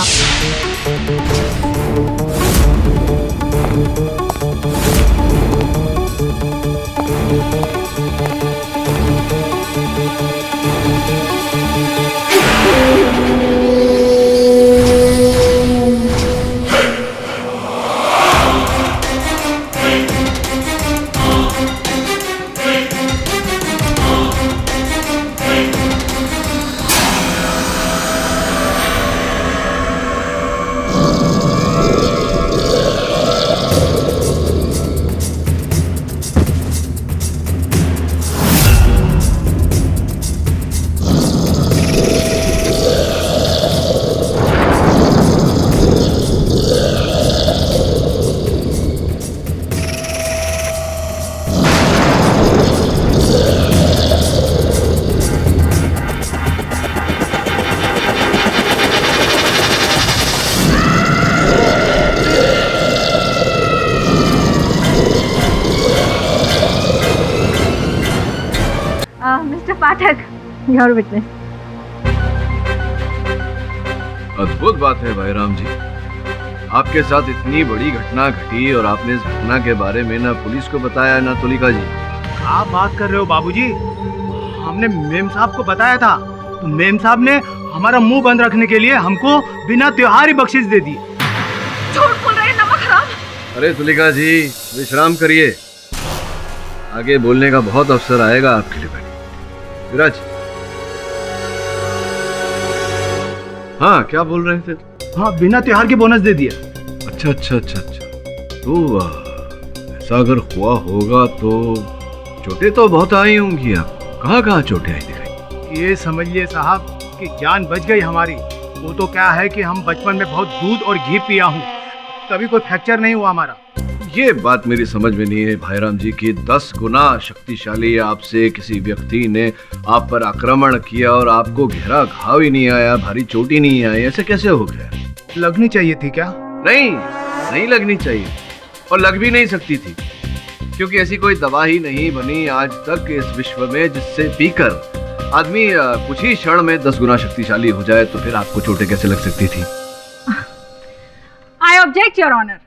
मिस्टर पाठक, योर विटनेस। अद्भुत बात है भाईराम जी, आपके साथ इतनी बड़ी घटना घटी और आपने इस घटना के बारे में ना पुलिस को बताया ना तुलिका जी। आप बात कर रहे हो बाबूजी? हमने मेम साहब को बताया था, तो मेम साहब ने हमारा मुंह बंद रखने के लिए हमको बिना त्योहार ही बख्शिश दे दी। झूठ बोल रहे हैं, नमक हराम। अरे तुलिका जी, विश्राम करिए, आगे बोलने का बहुत अवसर आएगा आपके लिए। विराज, हाँ क्या बोल रहे थे? हाँ, बिना त्योहार के बोनस दे दिया। अच्छा अच्छा अच्छा अच्छा, तो ऐसा अगर हुआ होगा तो चोटें तो बहुत आई होंगी। आप कहाँ चोटें आई दिखाई? ये समझिए साहब कि जान बच गई हमारी। वो तो क्या है कि हम बचपन में बहुत दूध और घी पिया हूँ, कभी कोई फ्रैक्चर नहीं हुआ हमारा। ये बात मेरी समझ में नहीं है भाईराम जी कि 10 गुना शक्तिशाली आपसे किसी व्यक्ति ने आप पर आक्रमण किया और आपको गहरा घाव ही नहीं आया, भारी चोट ही नहीं आई, ऐसे कैसे हो गया? लगनी चाहिए थी क्या? नहीं लगनी चाहिए, और लग भी नहीं सकती थी, क्योंकि ऐसी कोई दवा ही नहीं बनी आज तक इस विश्व में जिससे पीकर आदमी कुछ ही क्षण में 10 गुना शक्तिशाली हो जाए। तो फिर आपको चोटें कैसे लग सकती थी? I object your honour.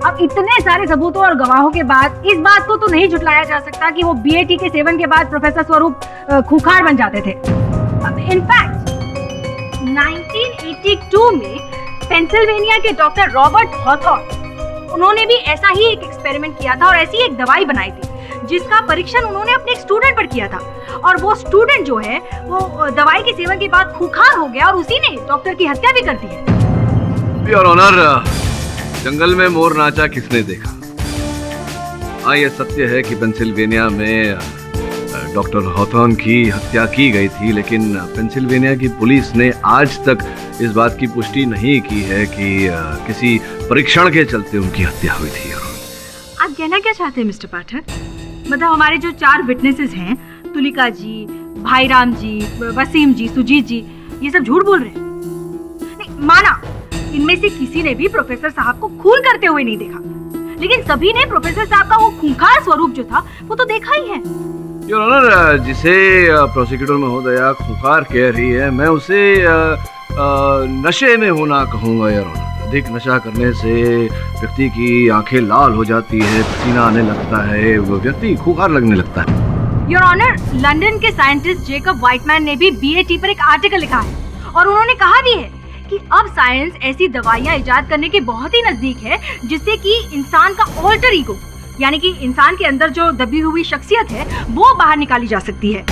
अब इतने सारे सबूतों और गवाहों के बाद इस बात को तो नहीं झुटलाया जा सकता कि वो बीएटी के सेवन के बाद प्रोफेसर स्वरूप खूंखार बन जाते थे। इनफैक्ट 1982 में पेंसिल्वेनिया के डॉक्टर रॉबर्ट हॉथॉर्न, उन्होंने भी ऐसा ही एक एक्सपेरिमेंट किया था और ऐसी एक दवाई बनाई थी जिसका परीक्षण उन्होंने अपने एक स्टूडेंट पर किया था, और वो स्टूडेंट जो है वो दवाई के सेवन के बाद खूंखार हो गया और उसी ने डॉक्टर की हत्या भी कर दी है। योर ऑनर, जंगल में मोर नाचा किसने देखा? हाँ, यह सत्य है कि पेंसिल्वेनिया में डॉक्टर हॉथॉर्न की हत्या की गई थी, लेकिन पेंसिल्वेनिया की पुलिस ने आज तक इस बात की पुष्टि नहीं की है कि किसी परीक्षण के चलते उनकी हत्या हुई थी। आप कहना क्या चाहते हैं मिस्टर पाठक? मतलब हमारे जो 4 विटनेसेस हैं, तुलिका जी, भाईराम जी, वसीम जी, सुजीत जी ये सब झूठ बोल रहे हैं। नहीं माना, इनमें से किसी ने भी प्रोफेसर साहब को खून करते हुए नहीं देखा, लेकिन सभी ने प्रोफेसर साहब का वो खूंखार स्वरूप जो था वो तो देखा ही है। योर ऑनर, जिसे प्रोसिक्यूटर महोदया खूंखार कह रही है, मैं उसे नशे में होना कहूँगा। योर ऑनर, अधिक नशा करने से व्यक्ति की आंखें लाल हो जाती है, पसीना आने लगता है, वो व्यक्ति खूंखार लगने लगता है। योर ऑनर, लंदन के साइंटिस्ट जेकब व्हाइटमैन ने भी बीएटी पर एक आर्टिकल लिखा है और उन्होंने कहा भी है कि अब साइंस ऐसी दवाइयां इजाद करने के बहुत ही नजदीक है जिससे कि इंसान का ऑल्टर ईगो, यानी कि इंसान के अंदर जो दबी हुई शख्सियत है वो बाहर निकाली जा सकती है।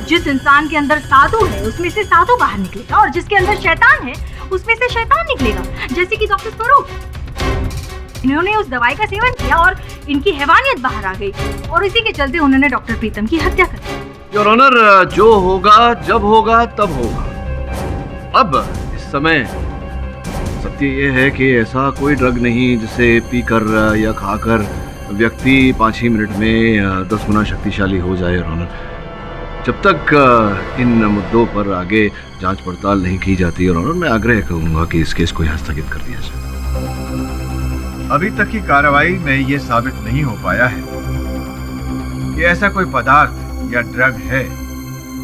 जिस इंसान के अंदर साधु है उसमें से साधु बाहर निकलेगा और जिसके अंदर शैतान है उसमें से शैतान निकलेगा, जैसे कि डॉक्टर स्वरूप। इन्होंने उस दवाई का सेवन किया और इनकी हैवानियत बाहर आ गई और इसी के चलते उन्होंने डॉक्टर प्रीतम की हत्या कर दी। योर ऑनर, जो होगा जब होगा तब होगा। अब इस समय सत्य ये है कि ऐसा कोई ड्रग नहीं जिसे पीकर या खाकर व्यक्ति 5 ही मिनट में 10 गुना शक्तिशाली हो जाए। योर ऑनर, जब तक इन मुद्दों पर आगे जांच पड़ताल नहीं की जाती और मैं आग्रह करूंगा कि इस केस को यहाँ स्थगित कर दिया जाए। अभी तक की कार्रवाई में ये साबित नहीं हो पाया है कि ऐसा कोई पदार्थ या ड्रग है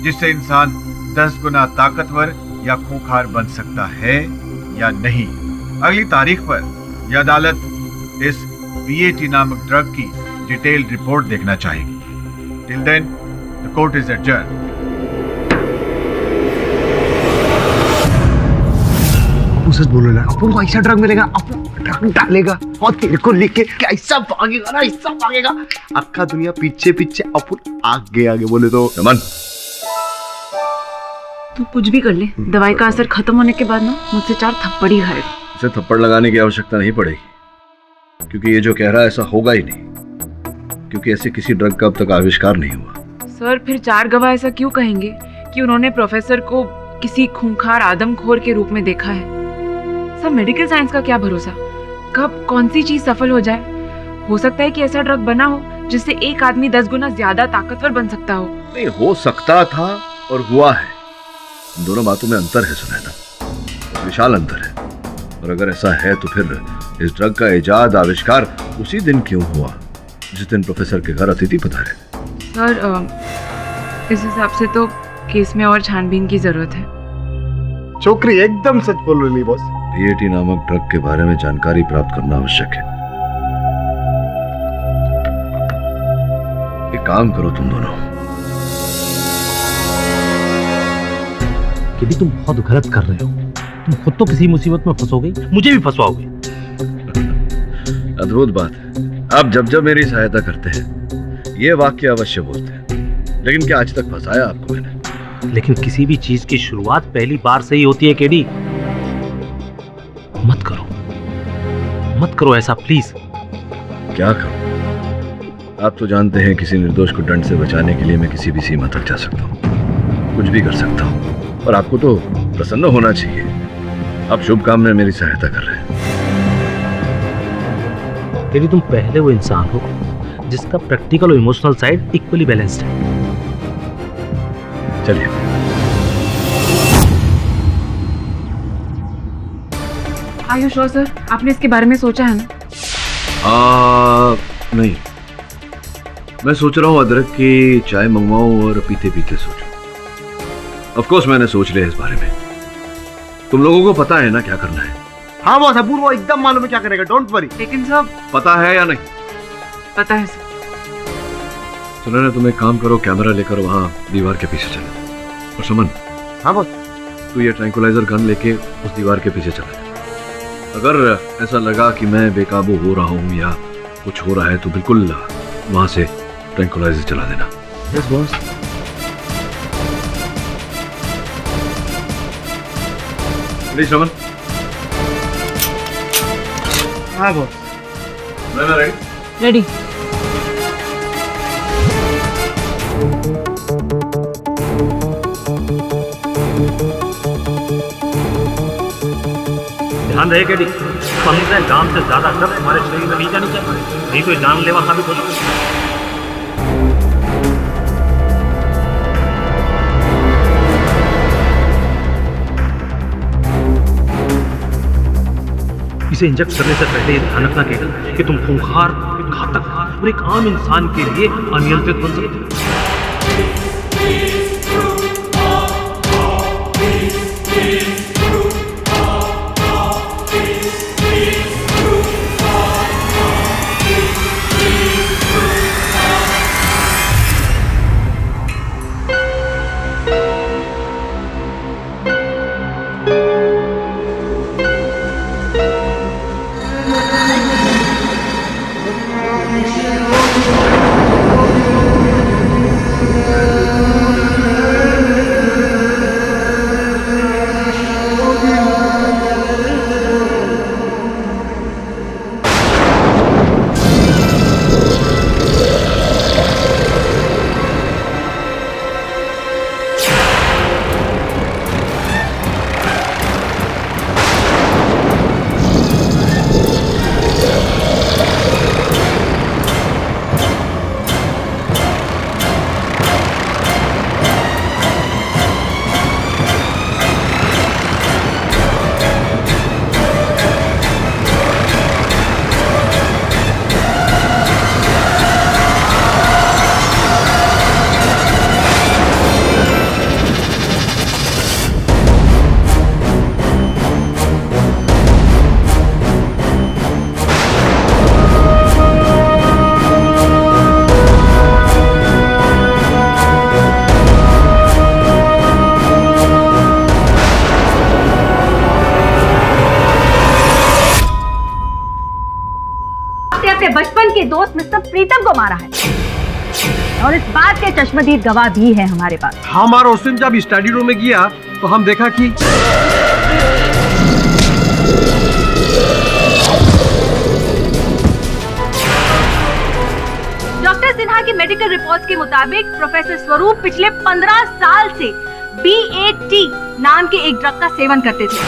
जिससे इंसान 10 गुना ताकतवर या खूंखार बन सकता है या नहीं। अगली तारीख पर यह अदालत इस बीएटी नामक ड्रग की डिटेल्ड रिपोर्ट देखना चाहेगी। Till then the court is adjourn. सच बोल रहा है, अपन को ऐसा ड्रग मिलेगा, अपन ड्रग डालेगा और तेरे को लेके ऐसा भागेगा ना, ऐसा भागेगा अक्का दुनिया पीछे पीछे, अपन आगे आगे बोले तो। रमन, तू कुछ भी कर ले, दवाई का असर खत्म होने के बाद ना मुझसे 4 थप्पड़ ही खाएगा। उसे थप्पड़ लगाने की आवश्यकता नहीं पड़ेगी, क्योंकि ये जो कह रहा है ऐसा होगा ही नहीं, क्योंकि ऐसे किसी ड्रग का अब तक आविष्कार नहीं हुआ। सर, फिर 4 गवाह ऐसा क्यों कहेंगे कि उन्होंने प्रोफेसर को किसी खूंखार आदमखोर के रूप में देखा है? सर, मेडिकल साइंस का क्या भरोसा, कब कौन सी चीज सफल हो जाए। हो सकता है कि ऐसा ड्रग बना हो जिससे एक आदमी 10 गुना ज्यादा ताकतवर बन सकता हो। नहीं, हो सकता था और हुआ है। इन दोनों बातों में अंतर है सुनैना, विशाल अंतर है। और अगर ऐसा है तो फिर इस ड्रग का इजाद आविष्कार उसी दिन क्यों हुआ जिस दिन प्रोफेसर के घर अतिथि पधारे? सर, इस हिसाब से तो केस में और छानबीन की जरूरत है। छोकरी एकदम सच बोल रही बॉस। बीएटी नामक ड्रग के बारे में जानकारी प्राप्त करना आवश्यक है। एक काम करो तुम दोनों। कि तुम बहुत गलत कर रहे हो, तुम खुद तो किसी मुसीबत में फंसोगे, मुझे भी फंसवाओगे। अद्भुत बात है, आप जब जब मेरी सहायता करते हैं ये वाक्य अवश्य बोलते हैं, लेकिन क्या आज तक फंसाया आपको मैंने? लेकिन किसी भी चीज की शुरुआत पहली बार से ही होती है केडी। मत करो ऐसा प्लीज। क्या करूं? आप तो जानते हैं किसी निर्दोष को दंड से बचाने के लिए मैं किसी भी सीमा तक जा सकता हूं, कुछ भी कर सकता हूं। और आपको तो प्रसन्न होना चाहिए, आप शुभ काम में मेरी सहायता कर रहे हैं। केडी, तुम पहले वो इंसान हो जिसका प्रैक्टिकल और इमोशनल साइड इक्वली बैलेंस्ड है। चलिए। आर यू श्योर सर, आपने इसके बारे में सोचा है ना? नहीं, मैं सोच रहा हूँ अदरक की चाय मंगवाऊं और पीते पीते सोचूं। ऑफ कोर्स मैंने सोच लिया इस बारे में। तुम लोगों को पता है ना क्या करना है? हाँ बॉस, अपूर्व वो एकदम मालूम है क्या करेगा, डोंट वरी। लेकिन सर, पता है या नहीं? पता है सर। सुनो ना, तुम एक काम करो, कैमरा लेकर वहाँ दीवार के पीछे चलो। और सुमन। हाँ बॉस। तू ये ट्रैंकुलाइजर गन लेके उस दीवार के पीछे चला। अगर ऐसा लगा कि मैं बेकाबू हो रहा हूँ या कुछ हो रहा है तो बिल्कुल वहां से ट्रैंकुलाइजर चला देना। Yes boss. प्लीज रमन। हाँ बॉस। रेडी? रेडी। ध्यान रहे केडी। 15 ग्राम से ज्यादा ड्रग्स हमारे शरीर में नहीं जानी चाहिए, नहीं तो जानलेवा साबित हो सकती है। इसे इंजेक्ट करने से पहले ये ध्यान रखना चाहिए कि तुम खूंखार, घातक और एक आम इंसान के लिए अनियंत्रित बन सकते हो। अपने बचपन के दोस्त मिस्टर प्रीतम को मारा है और इस बात के चश्मदीद गवाह भी है हमारे पास। हमारा उस दिन जब स्टडी रूम में गया तो हम देखा कि डॉक्टर सिन्हा की मेडिकल रिपोर्ट्स के मुताबिक प्रोफेसर स्वरूप पिछले 15 साल से BAT नाम के एक ड्रग का सेवन करते थे।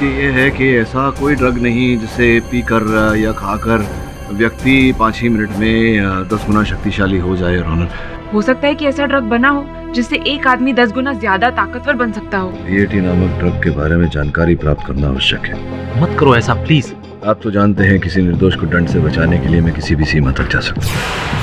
ये है कि ऐसा कोई ड्रग नहीं जिसे पीकर या खाकर व्यक्ति 5 ही मिनट में 10 गुना शक्तिशाली हो जाए। रौनक, हो सकता है कि ऐसा ड्रग बना हो जिससे एक आदमी 10 गुना ज्यादा ताकतवर बन सकता हो। BAT नामक ड्रग के बारे में जानकारी प्राप्त करना आवश्यक है। मत करो ऐसा प्लीज। आप तो जानते हैं किसी निर्दोष को दंड से बचाने के लिए मैं किसी भी सीमा तक जा सकता हूँ।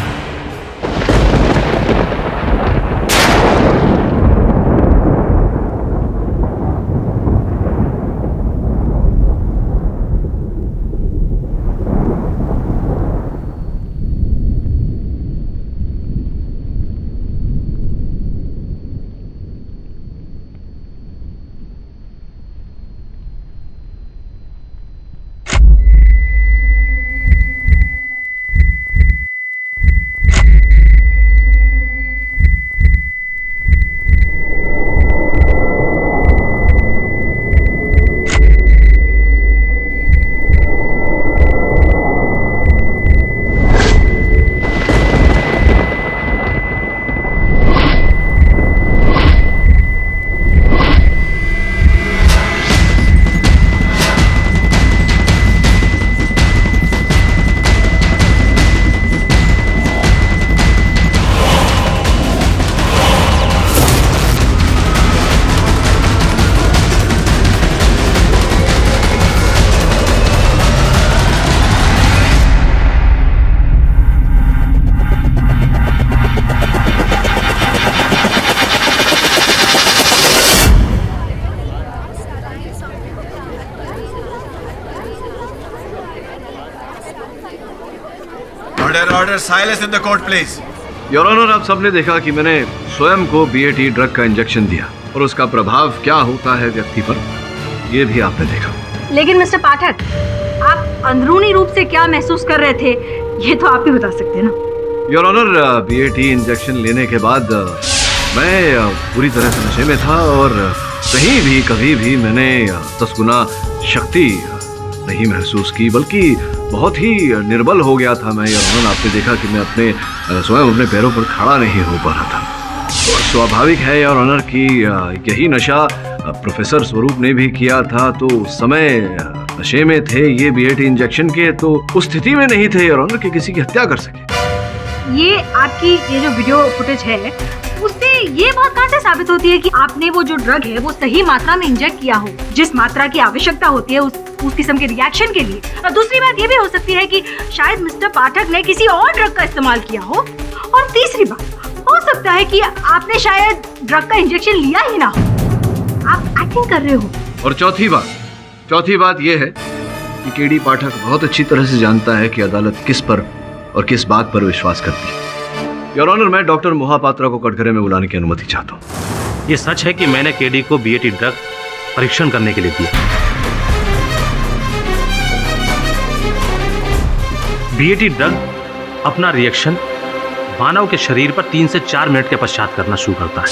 Order silence in the court, please. Your honour, आप सबने देखा कि मैंने स्वयं को BAT ड्रग का इंजेक्शन दिया और उसका प्रभाव क्या होता है व्यक्ति पर, ये भी आपने देखा। लेकिन मिस्टर पाठक, आप अंदरूनी रूप से क्या महसूस कर रहे थे, ये तो आप ही बता सकते हैं ना। योर ऑनर, BAT इंजेक्शन लेने के बाद मैं पूरी तरह से नशे में था और कहीं भी कभी भी मैंने 10 गुना शक्ति नहीं महसूस की, बल्कि बहुत ही निर्बल हो गया था मैं। योर ऑनर, आपने देखा कि मैं स्वयं अपने पैरों पर खड़ा नहीं हो पा रहा था। तो स्वाभाविक है योर ऑनर कि यही नशा प्रोफेसर स्वरूप ने भी किया था, तो उस समय नशे में थे, ये बीएटी इंजेक्शन के, तो उस स्थिति में नहीं थे योर ऑनर कि किसी की हत्या कर सके। ये आपकी ये जो वीडियो फुटेज है उससे ये बात कहाँ से साबित होती है कि आपने वो जो ड्रग है वो सही मात्रा में इंजेक्ट किया हो, जिस मात्रा की आवश्यकता होती है उस किस्म के रिएक्शन के लिए। और दूसरी बात ये भी हो सकती है कि शायद मिस्टर पाठक ने किसी और ड्रग का इस्तेमाल किया हो। और तीसरी बात हो सकता है कि आपने शायद ड्रग का इंजेक्शन लिया ही ना हो, आप एक्टिंग कर रहे हो। और चौथी बात यह है कि केडी पाठक बहुत अच्छी तरह से जानता है कि अदालत किस पर और किस बात पर विश्वास करती है। योर ऑनर, मैं डॉक्टर मोहापात्रा को कटघरे में बुलाने की अनुमति चाहता हूँ। ये सच है कि मैंने केडी को बीएटी ड्रग परीक्षण करने के लिए दिया। बीएटी ड्रग अपना रिएक्शन मानव के शरीर पर 3 से 4 मिनट के पश्चात करना शुरू करता है।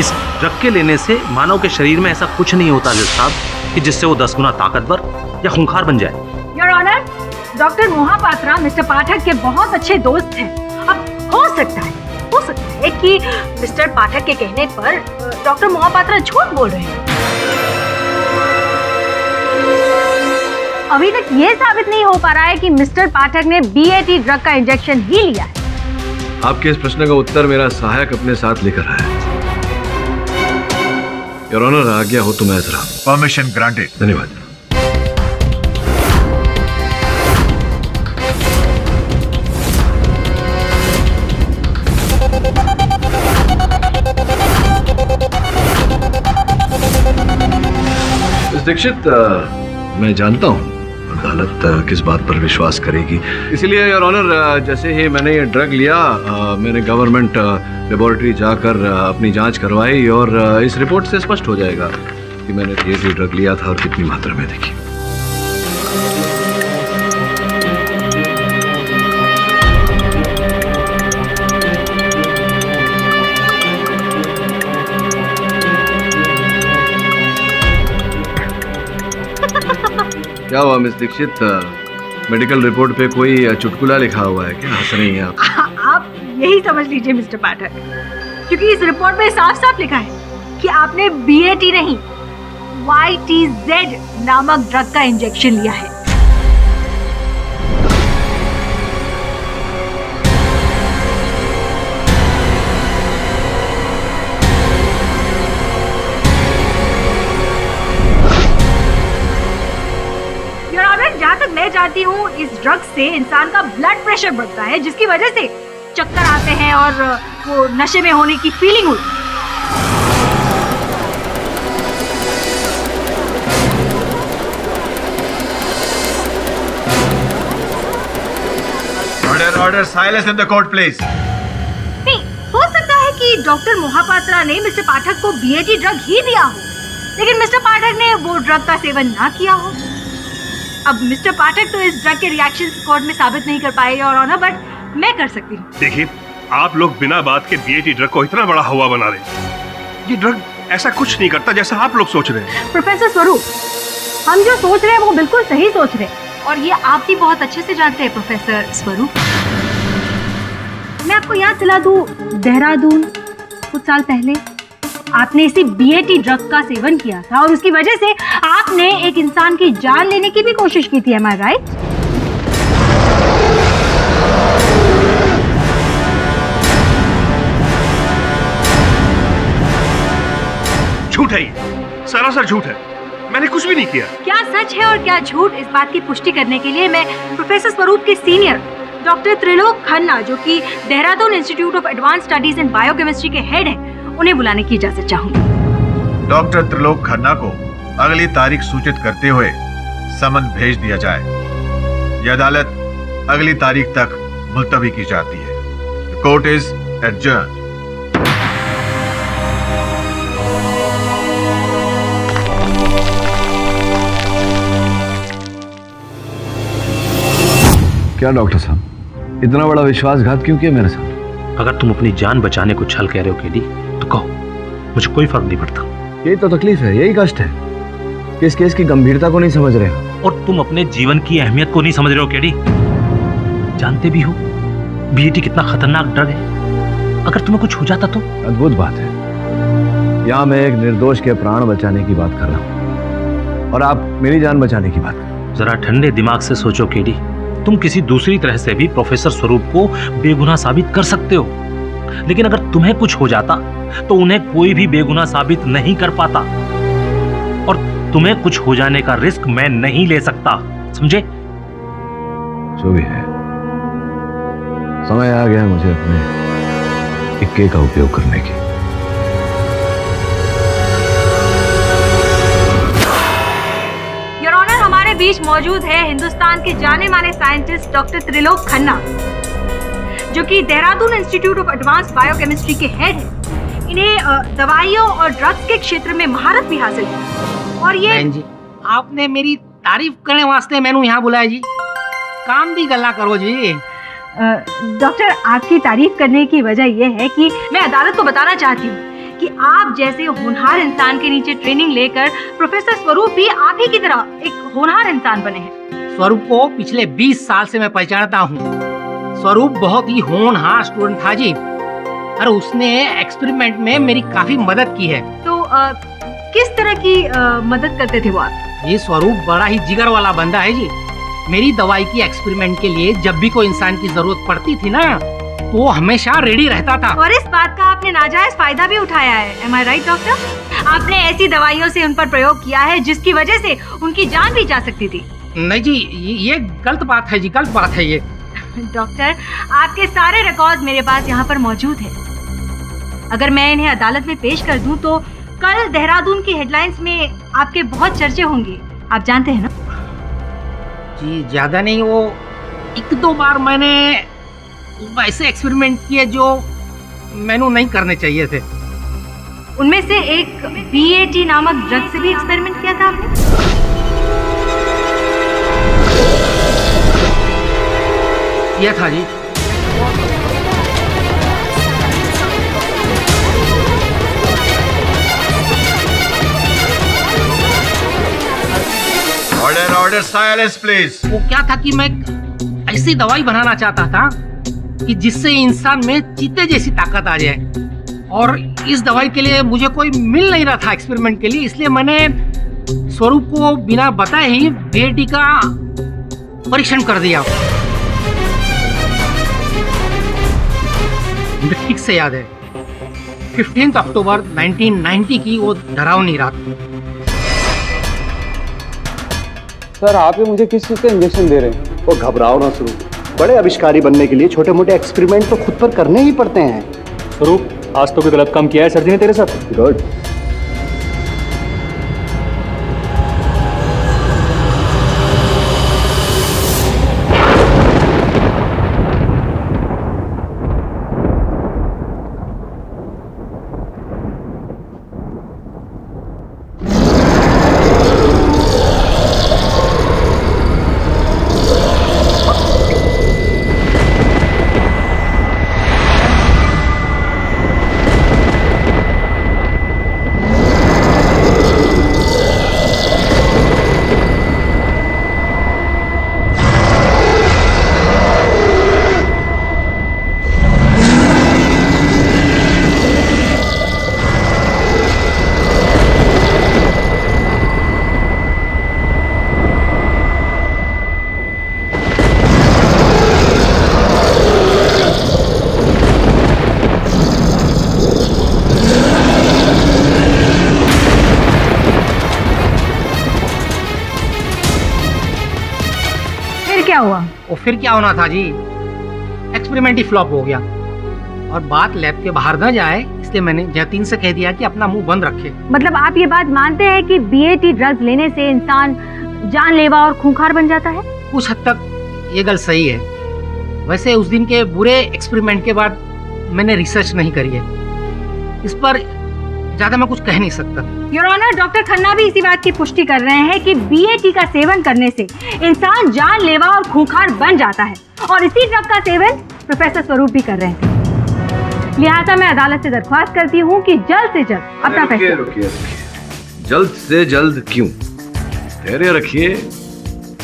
इस ड्रग के लेने से मानव के शरीर में ऐसा कुछ नहीं होता जज साहब कि जिससे वो 10 गुना ताकतवर या खूंखार बन जाए। Your honour, doctor Mohapatra mister Pathak के बहुत अच्छे दोस्त हैं। अब हो सकता है कि मिस्टर पाठक के कहने पर डॉक्टर मोहापात्रा झूठ बोल रहे हैं। अभी तक ये साबित नहीं हो पा रहा है कि मिस्टर पाठक ने बीएटी ड्रग का इंजेक्शन ही लिया है। आपके इस प्रश्न का उत्तर मेरा सहायक अपने साथ लेकर आया है। योर ऑनर, आज्ञा हो तो मैं जरा। Permission granted. धन्यवाद। दीक्षित, मैं जानता हूँ अदालत किस बात पर विश्वास करेगी, इसलिए योर ऑनर जैसे ही मैंने ये ड्रग लिया मैंने गवर्नमेंट लेबोरेटरी जाकर अपनी जांच करवाई और इस रिपोर्ट से स्पष्ट हो जाएगा कि मैंने ये ड्रग लिया था और कितनी मात्रा में देखी। क्या हुआ मिस दीक्षित, मेडिकल रिपोर्ट पे कोई चुटकुला लिखा हुआ है क्या? हंस रही हैं आप यही समझ लीजिए मिस्टर पाठक, क्योंकि इस रिपोर्ट में साफ साफ लिखा है कि आपने बीएटी नहीं YTZ नामक ड्रग का इंजेक्शन लिया है। मैं जानती हूँ इस ड्रग से इंसान का ब्लड प्रेशर बढ़ता है, जिसकी वजह से चक्कर आते हैं और वो नशे में होने की फीलिंग होती है। Order silence in the court please. नहीं, हो सकता है कि डॉक्टर मोहापात्रा ने मिस्टर पाठक को बीएटी ड्रग ही दिया हो, लेकिन मिस्टर पाठक ने वो ड्रग का सेवन ना किया हो। अब मिस्टर पाठक तो इस ड्रग के रिएक्शंस कोर्ट में साबित नहीं कर पाए और ऑनर, बट मैं कर सकती हूँ। देखिए, आप लोग बिना बात के बीएटी ड्रग को इतना बड़ा हवा बना रहे हैं। ये ड्रग ऐसा कुछ नहीं करता जैसा आप लोग सोच रहे हैं। प्रोफेसर स्वरूप, हम जो सोच रहे हैं वो बिल्कुल सही सोच रहे हैं और ये आप भी बहुत अच्छे से जानते हैं प्रोफेसर स्वरूप। मैं आपको याद दिला दूं, देहरादून कुछ साल पहले आपने इसी बीएटी ड्रग का सेवन किया था और उसकी वजह से आपने एक इंसान की जान लेने की भी कोशिश की थी। एम आई राइट? झूठ है, सरासर झूठ है। मैंने कुछ भी नहीं किया। क्या सच है और क्या झूठ, इस बात की पुष्टि करने के लिए मैं प्रोफेसर स्वरूप के सीनियर डॉक्टर त्रिलोक खन्ना, जो कि Dehradun institute of advance studies in biochemistry के हेड हैं, उन्हें बुलाने की इजाजत चाहूंगी। डॉक्टर त्रिलोक खन्ना को अगली तारीख सूचित करते हुए समन भेज दिया जाए। यह अदालत अगली तारीख तक मुलतवी की जाती है। Court is adjourned. क्या डॉक्टर साहब, इतना बड़ा विश्वासघात क्यों किया मेरे साथ? अगर तुम अपनी जान बचाने को छल कह रहे हो केडी, तो कहो, मुझे कोई फर्क नहीं पड़ता। यही तो तकलीफ है, यही कष्ट है कि इस केस की गंभीरता को नहीं समझ रहे हो। और तुम अपने जीवन की अहमियत को नहीं समझ रहे हो केडी। जानते भी हो बीएटी कितना खतरनाक ड्रग है, अगर तुम्हें कुछ हो जाता तो? अद्भुत बात है, यहाँ मैं एक निर्दोष के प्राण बचाने की बात कर रहा हूँ। और आप मेरी जान बचाने की बात कर। जरा ठंडे दिमाग से सोचो केडी, तुम किसी दूसरी तरह से भी प्रोफेसर स्वरूप को बेगुनाह साबित कर सकते हो, लेकिन अगर तुम्हें कुछ हो जाता तो उन्हें कोई भी बेगुनाह साबित नहीं कर पाता, और तुम्हें कुछ हो जाने का रिस्क मैं नहीं ले सकता, समझे? जो भी है, समय आ गया मुझे अपने इक्के का उपयोग करने की। योर ऑनर, हमारे बीच मौजूद है हिंदुस्तान के जाने माने साइंटिस्ट डॉक्टर त्रिलोक खन्ना, जो कि Dehradun institute of advance biochemistry के हेड है। इन्हें दवाइयों और ड्रग्स के क्षेत्र में महारत भी हासिल है। और ये जी, आपने मेरी तारीफ करने वास्ते मैंने यहाँ बुलाया जी, काम भी गल्ला करो जी। डॉक्टर, आपकी तारीफ करने की वजह यह है कि मैं अदालत को बताना चाहती हूँ कि आप जैसे होनहार इंसान के नीचे ट्रेनिंग लेकर प्रोफेसर स्वरूप भी आप ही की तरह एक होनहार इंसान बने हैं। स्वरूप को पिछले 20 साल से मैं पहचानता हूँ। स्वरूप बहुत ही होनहार स्टूडेंट था जी, और उसने एक्सपेरिमेंट में मेरी काफी मदद की है। तो किस तरह की मदद करते थे वो आप? ये स्वरूप बड़ा ही जिगर वाला बंदा है जी। मेरी दवाई की एक्सपेरिमेंट के लिए जब भी कोई इंसान की जरूरत पड़ती थी ना, तो वो हमेशा रेडी रहता था। और इस बात का आपने नाजायज फायदा भी उठाया है। Am I right, doctor? आपने ऐसी दवाइयों से उन पर प्रयोग किया है जिसकी वजह से उनकी जान भी जा सकती थी। नहीं जी, ये गलत बात है जी, गलत बात है ये। डॉक्टर, आपके सारे रिकॉर्ड मेरे पास यहाँ पर मौजूद है। अगर मैं इन्हें अदालत में पेश कर दूं तो कल देहरादून की हेडलाइंस में आपके बहुत चर्चे होंगे, आप जानते हैं ना? जी ज्यादा नहीं, वो 1-2 बार मैंने वैसे एक्सपेरिमेंट किए जो मैंने नहीं करने चाहिए थे। उनमें से एक BAT नामक ड्रग से भी एक्सपेरिमेंट किया था आपने? किया था जी। Order order, silence please. वो क्या था कि मैं ऐसी दवाई बनाना चाहता था कि जिससे इंसान में चीते जैसी ताकत आ जाए, और इस दवाई के लिए मुझे कोई मिल नहीं रहा था एक्सपेरिमेंट के लिए, इसलिए मैंने स्वरूप को बिना बताए ही BAT का परीक्षण कर दिया। मुझे ठीक से याद है, 15 अक्टूबर 1990 की वो डरावनी रात। सर, आप ही मुझे किस चीज़ का इंजेक्शन दे रहे हैं? वो घबराओ ना स्वरूप, बड़े आविष्कारी बनने के लिए छोटे मोटे एक्सपेरिमेंट तो खुद पर करने ही पड़ते हैं। स्वरूप, आज तो कोई गलत काम किया है सर जी ने तेरे साथ? गुड। क्या हुआ? और फिर क्या होना था जी, एक्सपेरिमेंट ही फ्लॉप हो गया, और बात लैब के बाहर न जाए इसलिए मैंने जतीन से कह दिया कि अपना मुंह बंद रखे। मतलब आप ये बात मानते हैं कि BAT ड्रग्स लेने से इंसान जानलेवा और खूंखार बन जाता है? कुछ हद तक ये गल सही है। वैसे उस दिन के बुरे एक्सपेरिमेंट के बाद मैंने रिसर्च नहीं करी है, इस पर ज्यादा मैं कुछ कह नहीं सकता। योर ऑनर, डॉक्टर खन्ना भी इसी बात की पुष्टि कर रहे हैं कि BAT का सेवन करने से इंसान जानलेवा और खूंखार बन जाता है, और इसी ड्रग का सेवन प्रोफेसर स्वरूप भी कर रहे थे। लिहाजा मैं अदालत से दरख्वास्त करती हूँ कि जल्द से जल्द अपना फैसला। रुकिए, जल्द से जल्द क्यों? धैर्य रखिए,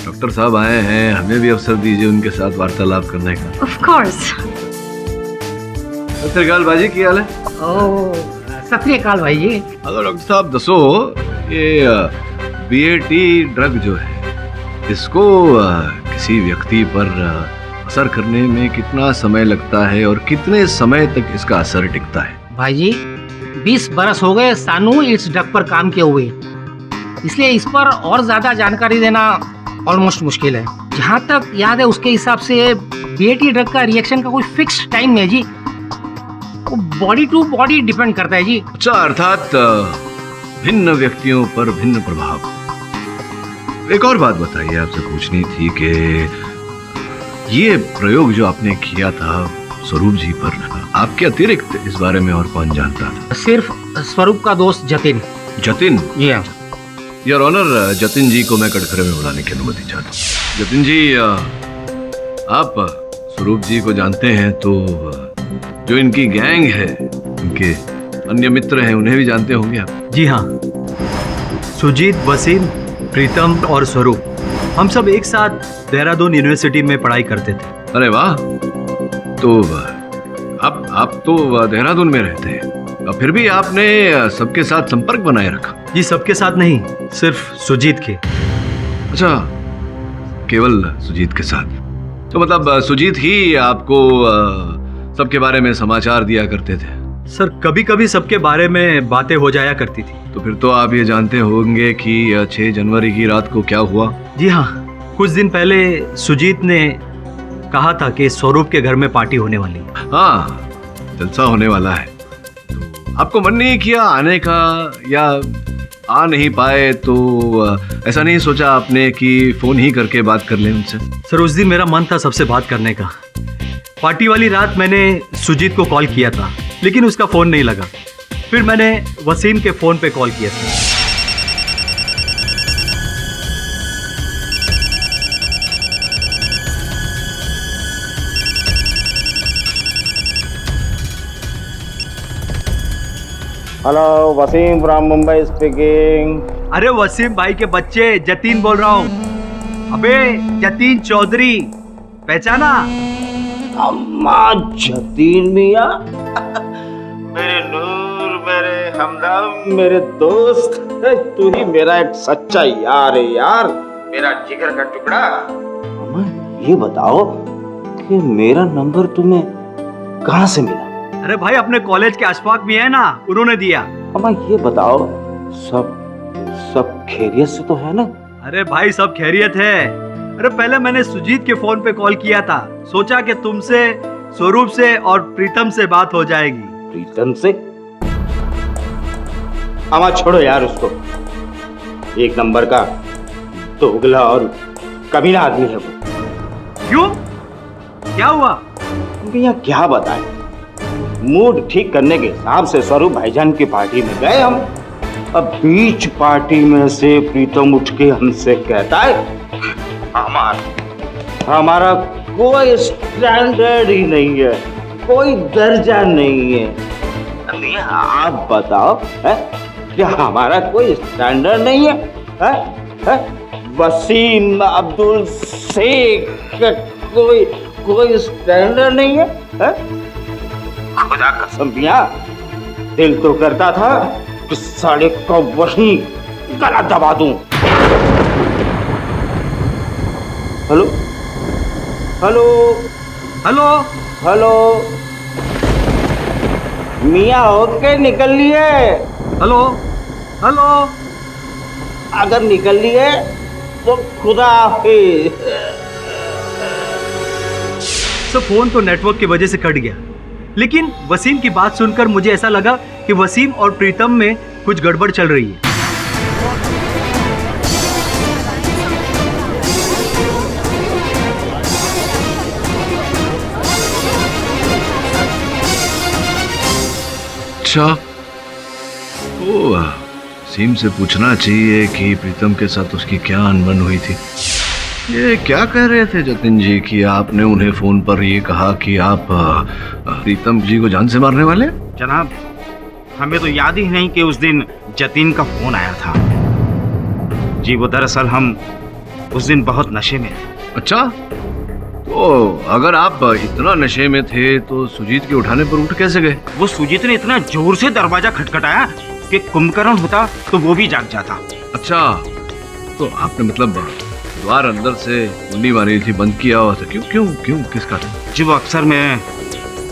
डॉक्टर साहब आए हैं, हमें भी अवसर दीजिए उनके साथ वार्तालाप करने का। Of course. सत श्री अकाल बाजी, की हाल है? सत श्री अकाल भाई जी। अगर डॉक्टर साहब दसो ये BAT ड्रग जो है इसको किसी व्यक्ति पर असर करने में कितना समय लगता है और कितने समय तक इसका असर टिकता है? भाई जी 20 बरस हो गए सानू इस ड्रग पर काम किए हुए, इसलिए इस पर और ज्यादा जानकारी देना ऑलमोस्ट मुश्किल है। जहाँ तक याद है उसके हिसाब से BAT ड्रग का रिएक्शन का कोई फिक्स टाइम है जी, वो बॉडी टू बॉडी डिपेंड करता है जी। अच्छा, अर्थात भिन्न व्यक्तियों पर भिन्न प्रभाव। एक और बात बताइए, आपसे पूछनी थी कि ये प्रयोग जो आपने किया था स्वरूप जी पर, आपके अतिरिक्त इस बारे में और कौन जानता था? सिर्फ स्वरूप का दोस्त जतिन। जतिन? जी हाँ। योर ऑनर, जतिन जी को मैं कटघरे में बुलाने की अनुमति चाहता हूँ। जतिन जी, आप स्वरूप जी को जानते हैं तो जो इनकी गैंग है, इनके अन्य मित्र हैं, उन्हें भी जानते होंगे आप? जी हाँ, सुजीत, वसीम, प्रीतम और स्वरूप, हम सब एक साथ देहरादून यूनिवर्सिटी में पढ़ाई करते थे। अरे वाह, तो आप तो देहरादून में रहते हैं, फिर भी आपने सबके साथ संपर्क बनाए रखा? जी, सबके साथ नहीं, सिर्फ सुजीत के। अच्छा, केवल सुजीत के साथ। तो मतलब सुजीत ही आपको सबके बारे में समाचार दिया करते थे? सर, कभी कभी सबके बारे में बातें हो जाया करती थी। तो फिर तो आप ये जानते होंगे कि 6 जनवरी की रात को क्या हुआ? जी हाँ, कुछ दिन पहले सुजीत ने कहा था कि स्वरूप के घर में पार्टी होने वाली है। हाँ, जलसा होने वाला है। तो आपको मन नहीं किया आने का, या आ नहीं पाए तो ऐसा नहीं सोचा आपने कि फोन ही करके बात कर लें उनसे? सर, उस दिन मेरा मन था सबसे बात करने का। पार्टी वाली रात मैंने सुजीत को कॉल किया था, लेकिन उसका फोन नहीं लगा। फिर मैंने वसीम के फोन पे कॉल किया था। Hello, Wasim from Mumbai speaking. अरे वसीम भाई के बच्चे, जतीन बोल रहा हूँ। अबे जतीन चौधरी, पहचाना? अम्मा जतीन मियाँ, मेरे नूर, मेरे हमदम, मेरे दोस्त, तू ही मेरा एक सच्चा यार है यार, मेरा जिगर का टुकड़ा। अम्मा ये बताओ कि मेरा नंबर तुम्हें कहाँ से मिला? अरे भाई, अपने कॉलेज के अशफाक भी है ना, उन्होंने दिया। अम्मा ये बताओ, सब खैरियत से तो है ना? अरे भाई, सब खैरियत है। अरे पहले मैंने सुजीत के फोन पे कॉल किया था, सोचा कि तुमसे, स्वरूप से और प्रीतम से बात हो जाएगी। प्रीतम से? अम्मा छोड़ो यार उसको, एक नंबर का दोगला और कमीना आदमी है वो। क्यों, क्या हुआ? भैया क्या बताएं, मूड ठीक करने के हिसाब से स्वरूप भाईजान की पार्टी में गए हम। अब बीच पार्टी में से प्रीतम उठ के हमसे कहता है हमारा कोई स्टैंडर्ड ही नहीं है, कोई दर्जा नहीं है। आप बताओ है, क्या हमारा कोई स्टैंडर्ड नहीं है? वसीम, अब्दुल शेख, कोई स्टैंडर्ड नहीं है? खुदा कसम भैया, दिल तो करता था कि साले को वहीं गला दबा दूं। हेलो हेलो हेलो हेलो, मियाँ होके निकल लिए? हेलो हेलो, अगर निकल लिए तो खुदा हाफिज। तो फोन तो नेटवर्क की वजह से कट गया, लेकिन वसीम की बात सुनकर मुझे ऐसा लगा कि वसीम और प्रीतम में कुछ गड़बड़ चल रही है। अच्छा, तो वसीम से पूछना चाहिए कि प्रीतम के साथ उसकी क्या अनबन हुई थी। ये क्या कह रहे थे जतिन जी कि आपने उन्हें फोन पर ये कहा कि आप प्रीतम जी को जान से मारने वाले? जनाब, हमें तो याद ही नहीं कि उस दिन जतिन का फोन आया था। जी वो दरअसल हम उस दिन बहुत नशे में थे। अच्छा, तो अगर आप इतना नशे में थे तो सुजीत के उठाने पर उठ कैसे गए? वो सुजीत ने इतना जोर से दरवाजा खटखटाया कि कुंभकर्ण होता तो वो भी जाग जाता। अच्छा, तो आपने मतलब द्वार अंदर से कुंडी मारी थी, बंद किया हुआ था, क्यों क्यों क्यों किसका? जी वो अक्सर मैं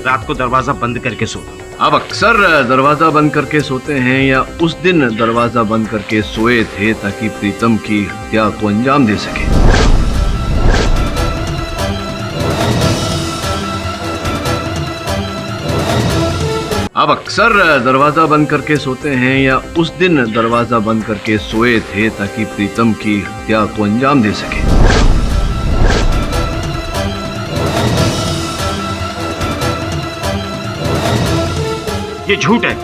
रात को दरवाजा बंद करके सोता हूँ। आप अक्सर दरवाजा बंद करके सोते हैं या उस दिन दरवाजा बंद करके सोए थे ताकि प्रीतम की हत्या को अंजाम दे सके? आप अक्सर दरवाजा बंद करके सोते हैं या उस दिन दरवाजा बंद करके सोए थे ताकि प्रीतम की हत्या को अंजाम दे सके? ये झूठ है,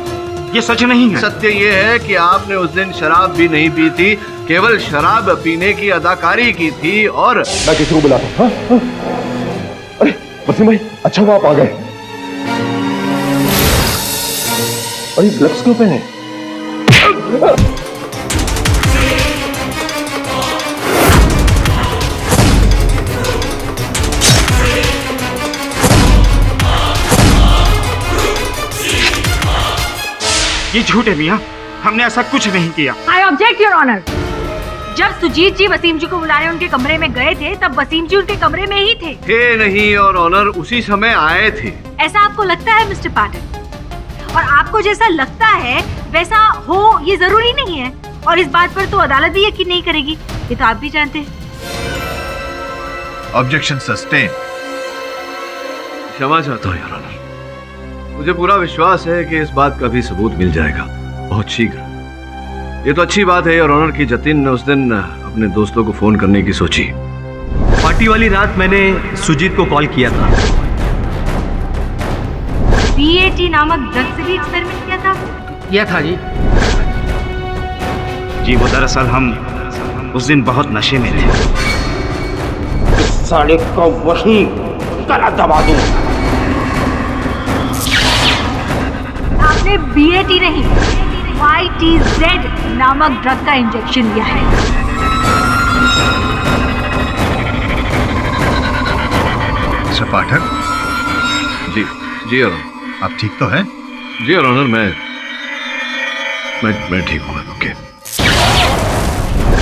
ये सच नहीं है। सत्य ये है कि आपने उस दिन शराब भी नहीं पी थी, केवल शराब पीने की अदाकारी की थी। और मैं किसी को बुलाता हूं। हाँ? अरे वसीम भाई, अच्छा हुआ आप आ गए। अरे ग्लव्स क्यों पहने? ये झूठ है मियां, हमने ऐसा कुछ नहीं किया। I object your honour. जब सुजीत जी वसीम जी को बुलाने उनके कमरे में गए थे तब वसीम जी उनके कमरे में ही थे नहीं और ऑनर उसी समय आए थे। ऐसा आपको लगता है मिस्टर पाठक? और आपको जैसा लगता है वैसा हो ये जरूरी नहीं है, और इस बात पर तो अदालत भी यकीन नहीं करेगी, ये तो आप भी जानते हैं। Objection sustain. क्षमा चाहता हूँ योर ऑनर। मुझे पूरा विश्वास है कि इस बात का भी सबूत मिल जाएगा बहुत शीघ्र। ये तो अच्छी बात है योर ऑनर कि जतिन ने उस दिन अपने दोस्तों को फोन करने की सोची। पार्टी वाली रात मैंने सुजीत को कॉल किया था। BAT नामक ड्रग से भी एक्सपेरिमेंट किया था? किया था जी। जी वो दरअसल हम उस दिन बहुत नशे में थे। इस साले को वहीं गला दबा दूं। आपने BAT नहीं YTZ नामक ड्रग का इंजेक्शन लिया है। मिस्टर पाठक। जी जी योर ऑनर। आप ठीक तो हैं? जी योर ऑनर, मैं ठीक हूँ। ओके।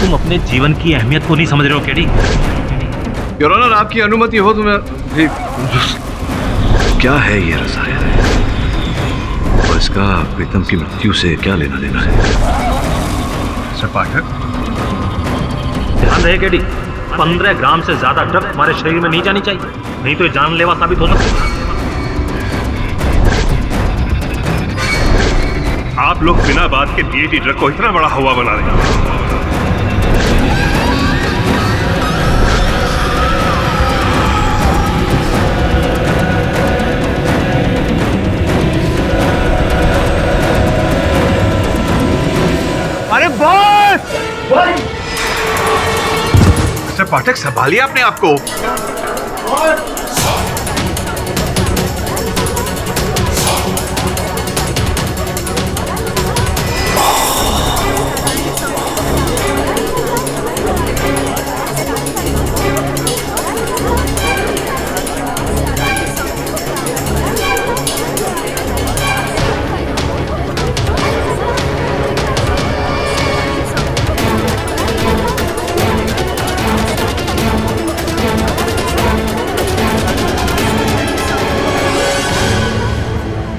तुम अपने जीवन की अहमियत को नहीं समझ रहे हो केडी? योर ऑनर आपकी अनुमति हो तो मैं ठीक। क्या है ये रसायन और इसका प्रीतम की मृत्यु से क्या लेना देना है? सर पाठक, ध्यान रहे केडी, 15 ग्राम से ज्यादा ड्रग हमारे शरीर में नहीं जानी चाहिए, नहीं तो ये जानलेवा साबित हो सकती है। आप लोग बिना बात के BAT ड्रग को इतना बड़ा हवा बना रहे हैं। अरे बॉस! मिस्टर पाठक, संभालिए अपने आप को।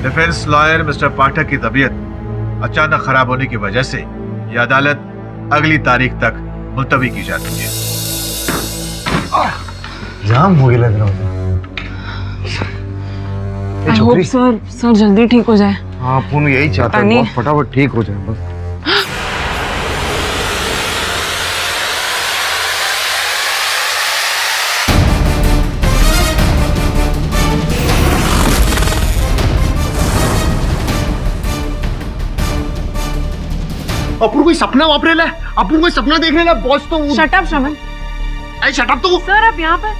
डिफेंस लॉयर मिस्टर पाठक की तबीयत अचानक खराब होने की वजह से यह अदालत अगली तारीख तक मुलतवी की जाती है। जाम हो गया लग रहा आई होप सर जल्दी ठीक हो जाए। हाँ पुन यही चाहता है, बहुत फटाफट ठीक हो जाए बस। अपूर्व कोई सपना वापरेला है, अपूर्व कोई सपना देखने ला बॉस तो शट अप श्रवण। अरे शट अप तो सर आप यहाँ पर?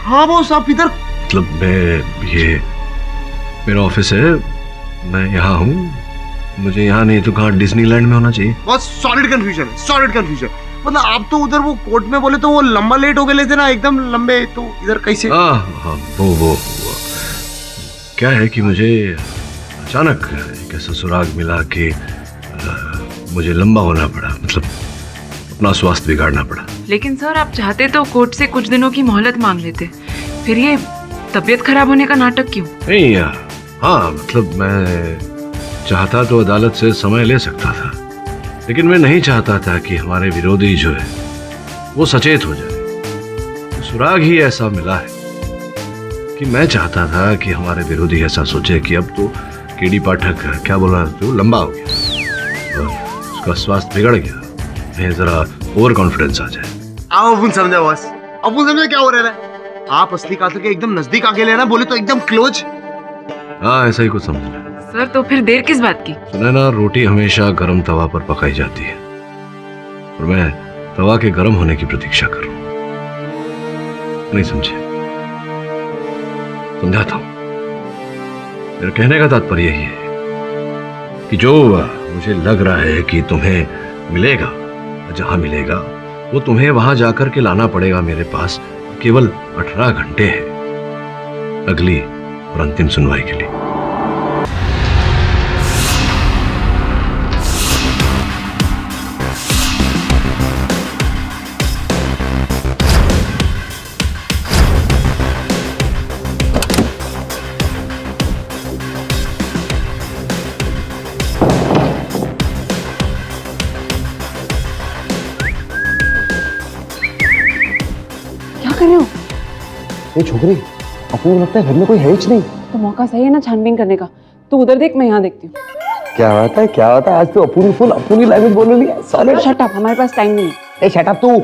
हाँ बॉस आप इधर। मतलब ये मेरा ऑफिस है, मैं यहाँ हूँ, मुझे यहाँ नहीं तो कहाँ डिज्नीलैंड में होना चाहिए। बस सॉलिड कंफ्यूजन। मतलब आप तो उधर वो कोर्ट में बोले तो वो लंबा लेट हो गए थे ना, एकदम लंबे, तो इधर कैसे? हाँ वो क्या है कि मुझे अचानक एक ऐसा सुराग मिला कि मुझे लंबा होना पड़ा। मतलब अपना स्वास्थ्य बिगाड़ना पड़ा। लेकिन सर आप चाहते तो कोर्ट से कुछ दिनों की मोहलत मांग लेते, फिर ये तबीयत खराब होने का नाटक क्यों? नहीं यार, हाँ मतलब मैं चाहता तो अदालत से समय ले सकता था, लेकिन मैं नहीं चाहता था कि हमारे विरोधी जो है वो सचेत हो जाए। तो सुराग ही ऐसा मिला है कि मैं चाहता था कि हमारे विरोधी ऐसा सोचे कि अब तो केडी पाठक क्या बोल रहा था, लंबा हो गया और उसका स्वास्थ्य बिगड़ गया, कहीं जरा ओवर कॉन्फिडेंस आ जाए। आओ अपन समझा बॉस, अपन समझा क्या हो रहा है। आप असली कातिल के एकदम नजदीक आके लेना, बोले तो एकदम क्लोज। हाँ ऐसा ही कुछ समझ लें। सर तो फिर देर किस बात की? सुना ना, रोटी हमेशा गर्म तवा पर पकाई जाती है और मैं तवा के गर्म होने की प्रतीक्षा कर रहा हूं। नहीं समझे? समझाता हूं। मेरे कहने का तात्पर्य यही है कि जो मुझे लग रहा है कि तुम्हें मिलेगा, जहां मिलेगा वो तुम्हें वहां जाकर के लाना पड़ेगा मेरे पास। केवल 18 घंटे हैं अगली और अंतिम सुनवाई के लिए। कर रहे हो? ये छोकरी, अपने को लगता है घर में कोई है ही नहीं। तो मौका सही है ना छानबीन करने का। तू उधर देख, मैं यहाँ देखती हूँ। क्या होता है, क्या होता है? आज तो अपनी लैंग्वेज बोल रही है। सॉलिड। शट अप, हमारे पास टाइम नहीं है। ए शट अप तू।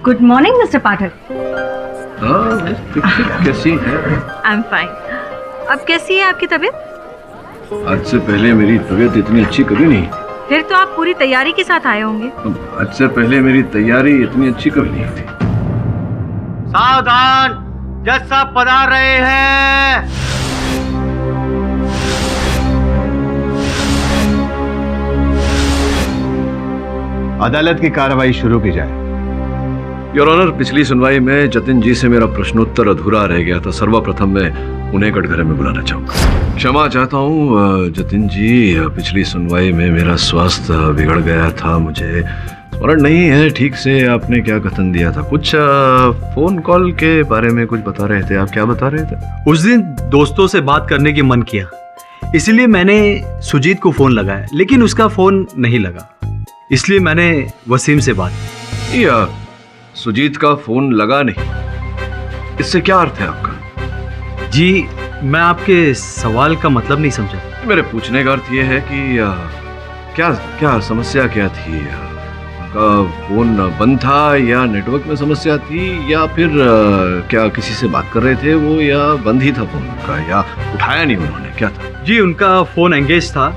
गुड मॉर्निंग मिस्टर पाठक। कैसी है? I am fine. अब कैसी है आपकी तबीयत? आज से पहले मेरी तबीयत इतनी अच्छी कभी नहीं। फिर तो आप पूरी तैयारी के साथ आए होंगे। आज से पहले मेरी तैयारी इतनी अच्छी कभी नहीं थी। सावधान, जज साहब पधार रहे हैं। अदालत की कार्रवाई शुरू की जाए। योर ऑनर, पिछली सुनवाई में जतिन जी से मेरा प्रश्नोत्तर अधूरा रह गया था। सर्वप्रथम मैं उन्हें कटघरे में बुलाना चाहूंगा। क्षमा चाहता हूँ जतिन जी, पिछली सुनवाई में मेरा स्वास्थ्य बिगड़ गया था। मुझे स्मरण नहीं है ठीक से आपने क्या कथन दिया था। कुछ फोन कॉल के बारे में कुछ बता रहे थे। आप क्या बता रहे थे? उस दिन दोस्तों से बात करने की मन किया, इसलिए मैंने सुजीत को फोन लगाया, लेकिन उसका फोन नहीं लगा, इसलिए मैंने वसीम से बात की। यार, सुजीत का फोन लगा नहीं, इससे क्या अर्थ है आपका? जी, मैं आपके सवाल का मतलब नहीं समझा। मेरे पूछने का अर्थ यह है कि क्या समस्या क्या थी? का फोन बंद था या नेटवर्क में समस्या थी, या फिर क्या किसी से बात कर रहे थे वो, या बंद ही था फोन का, या उठाया नहीं उन्होंने, क्या था? जी, उनका फोन एंगेज था।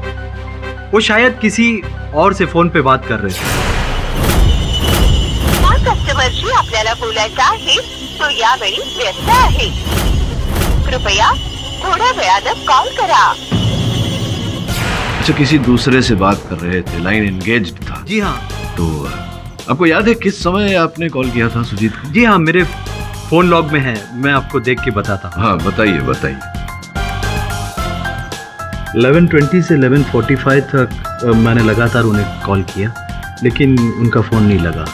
वो शायद किसी और से फोन पे बात कर रहे थे। कस्टमरशी आपल्याला बोलायचं आहे तो यावेळी व्यस्त आहे, कृपया थोड्या वेळानं कॉल करा। अच्छा, किसी दूसरे से बात कर रहे थे, लाइन एंगेज्ड था। जी हाँ। तो आपको याद है किस समय आपने कॉल किया था सुजीत को? जी हाँ, मेरे फोन लॉग में है, मैं आपको देख के बताता हूँ। हाँ बताइए बताइए। 11:20 से 11:45 तक मैंने लगातार उन्हें कॉल किया, लेकिन उनका फोन नहीं लगा।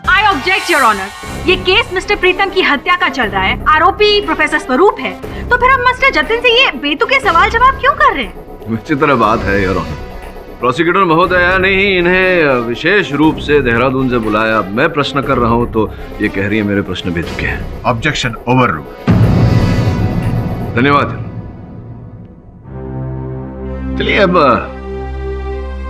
आई ऑब्जेक्ट योर ऑनर, ये केस मिस्टर प्रीतम की हत्या का चल रहा है। आरोपी प्रोफेसर स्वरूप है, तो फिर हम मिस्टर जतिन से ये बेतुके सवाल जवाब क्यों कर रहे हैं? विचित्र बात है योर ऑनर। प्रोसिक्यूटर महोदया ने ही इन्हें विशेष रूप से देहरादून से बुलाया। मैं प्रश्न कर रहा हूँ तो ये कह रही है मेरे प्रश्न बेतुके हैं। Objection over ruled. धन्यवाद। चलिए, अब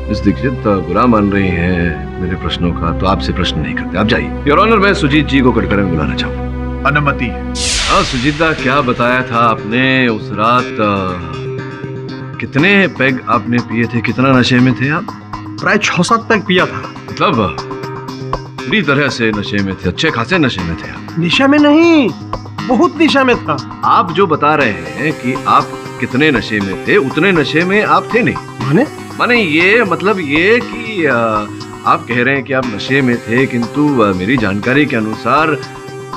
मिस दीक्षित बुरा मान रही हैं मेरे प्रश्नों का, तो आपसे प्रश्न नहीं करते, आप जाइए। योर ऑनर, मैं सुजीत जी को कटघरे में बुलाना चाहूँ। अनुमति है। हाँ सुजीता, क्या बताया था आपने उस रात? कितने पैग आपने पिए थे? कितना नशे में थे आप? प्राय 6-7 पैग पिया था। मतलब पूरी तरह से नशे में थे, अच्छे खासे नशे में थे आप? निशा में नहीं, बहुत निशा में था। आप जो बता रहे हैं कि आप कितने नशे में थे, उतने नशे में आप थे नहीं। माने ये मतलब ये कि आप कह रहे हैं कि आप नशे में थे, किंतु मेरी जानकारी के अनुसार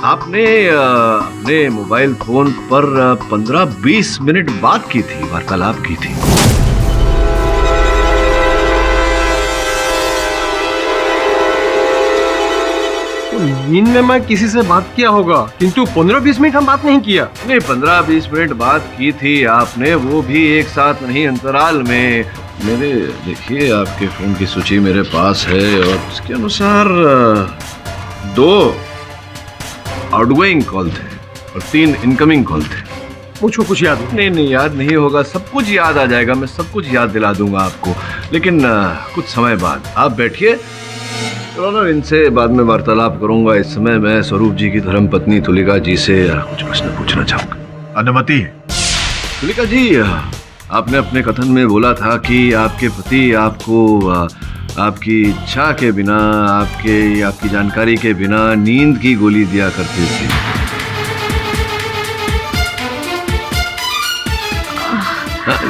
आपने अपने मोबाइल फोन पर 15-20 मिनट बात की थी, वार्तालाप की थी। नींद में मैं किसी से बात किया होगा, किंतु 15-20 मिनट हम बात नहीं किया। नहीं, 15-20 मिनट बात की थी आपने, वो भी एक साथ नहीं, अंतराल में। मेरे देखिए आपके फोन की सूची मेरे पास है और उसके अनुसार 2 आउटगोइंग कॉल थे और 3 इनकमिंग कॉल थे। मुझको कुछ याद नहीं याद नहीं होगा, सब कुछ याद आ जाएगा, मैं सब कुछ याद दिला दूंगा आपको, लेकिन कुछ समय बाद। आप बैठिए, चलो इनसे बाद में वार्तालाप करूंगा। इस समय मैं स्वरूप जी की धर्मपत्नी तुलिका जी से कुछ प्रश्न पूछना चाहूंगा। अनुमति है? तुलिका जी, आपने अपने कथन में बोला था कि आपके पति आपको आपकी इच्छा के बिना, आपकी जानकारी के बिना नींद की गोली दिया करते थे।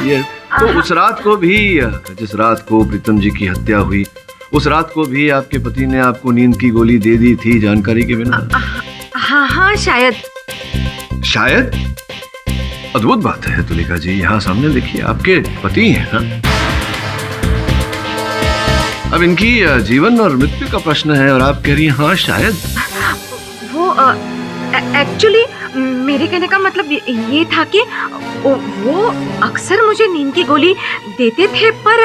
ये तो उस रात को भी, जिस रात को प्रीतम जी की हत्या हुई, उस रात को भी आपके पति ने आपको नींद की गोली दे दी थी जानकारी के बिना? हाँ शायद। शायद? अद्भुत बात है तुलिका जी, यहाँ सामने देखिए आपके पति हैं ना? अब इनकी जीवन और मृत्यु का प्रश्न है और आप कह रही हैं हाँ शायद। वो एक्चुअली मेरे कहने का मतलब ये था कि वो अक्सर मुझे नींद की गोली देते थे, पर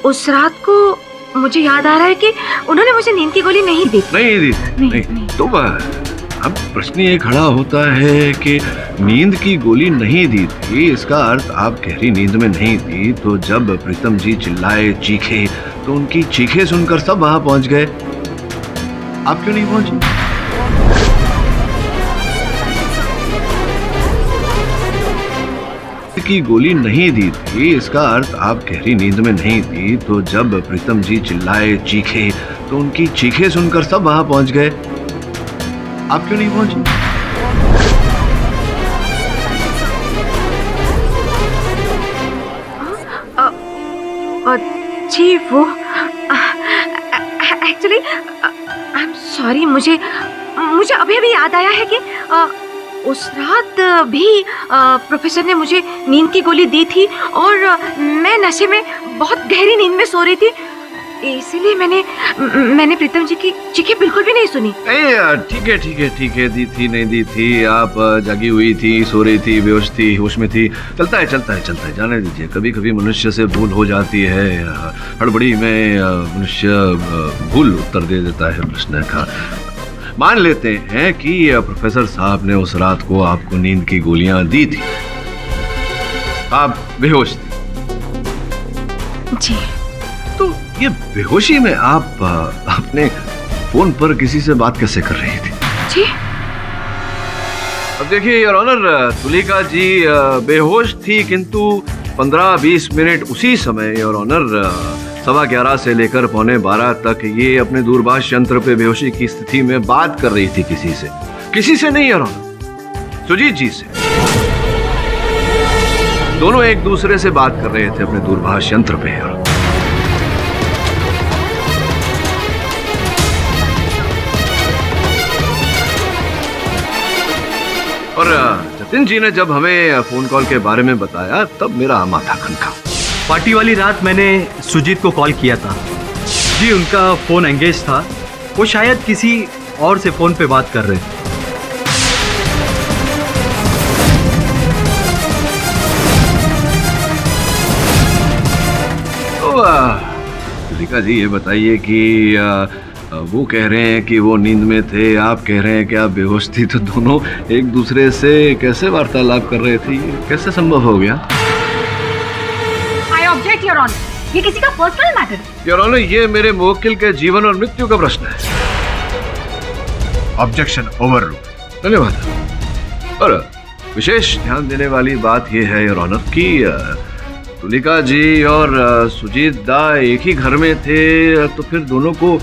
उस रात को मुझे याद आ रहा है कि उन्होंने मुझे नींद की गोली नहीं दी। नहीं। तो अब प्रश्न ये खड़ा होता है कि नींद की गोली नहीं दी थी, इसका अर्थ आप गहरी नींद में नहीं थी, तो जब प्रीतम जी चिल्लाए, चीखे, तो उनकी चीखे सुनकर सब वहां पहुंच गए, आप क्यों नहीं पहुंचे? की गोली नहीं दी थी, इसका अर्थ आप गहरी नींद में नहीं थी, तो जब प्रीतम जी चिल्लाए, चीखे, तो उनकी चीखे सुनकर सब वहां पहुंच गए, आप क्यों नहीं पहुंचे? जी वो एक्चुअली आई एम सॉरी, मुझे अभी याद आया है कि उस रात भी प्रोफेसर ने मुझे नींद की गोली दी थी और मैं नशे में बहुत गहरी नींद में सो रही थी, इसीलिए मैंने प्रीतम जी की चीखें बिल्कुल भी नहीं सुनी। ठीक है, दी थी नहीं दी थी, आप जागी हुई थी, सो रही थी, बेहोश थी, होश में थी, चलता है, जाने दीजिए। कभी कभी मनुष्य से भूल हो जाती है, हड़बड़ी में मनुष्य भूल उत्तर दे देता है प्रश्न का। मान लेते हैं कि प्रोफेसर साहब ने उस रात को आपको नींद की गोलियां दी थी, आप बेहोश थी जी। तो ये बेहोशी में आप अपने फोन पर किसी से बात कैसे कर रही थी? जी अब देखिए योर ऑनर, तुलिका जी बेहोश थी, किंतु 15-20 मिनट उसी समय योर ऑनर 11:15 से लेकर 11:45 तक ये अपने दूरभाष यंत्र पे बेहोशी की स्थिति में बात कर रही थी किसी से नहीं योर ऑनर, सुजीत जी से। दोनों एक दूसरे से बात कर रहे थे अपने दूरभाष यंत्र पे। और जतिन जी ने जब हमें फोन कॉल के बारे में बताया तब मेरा माथा खनका। पार्टी वाली रात मैंने सुजीत को कॉल किया था जी, उनका फोन एंगेज था, वो शायद किसी और से फोन पे बात कर रहे थे। तो तुलिका जी ये बताइए कि वो कह रहे हैं कि वो नींद में थे, आप कह रहे हैं कि आप बेहोश थी, तो दोनों एक दूसरे से कैसे वार्तालाप कर रहे थे? ये कैसे संभव हो गया? I object, Your Honor. ये किसी का पर्सनल मैटर है। योर ऑनर, ये मेरे मुवक्किल के जीवन और मृत्यु का प्रश्न है। Objection overruled. धन्यवाद। और विशेष ध्यान देने वाली बात यह है योर ऑनर कि तुलिका जी और सुजीत दा एक ही घर में थे, तो फिर दोनों को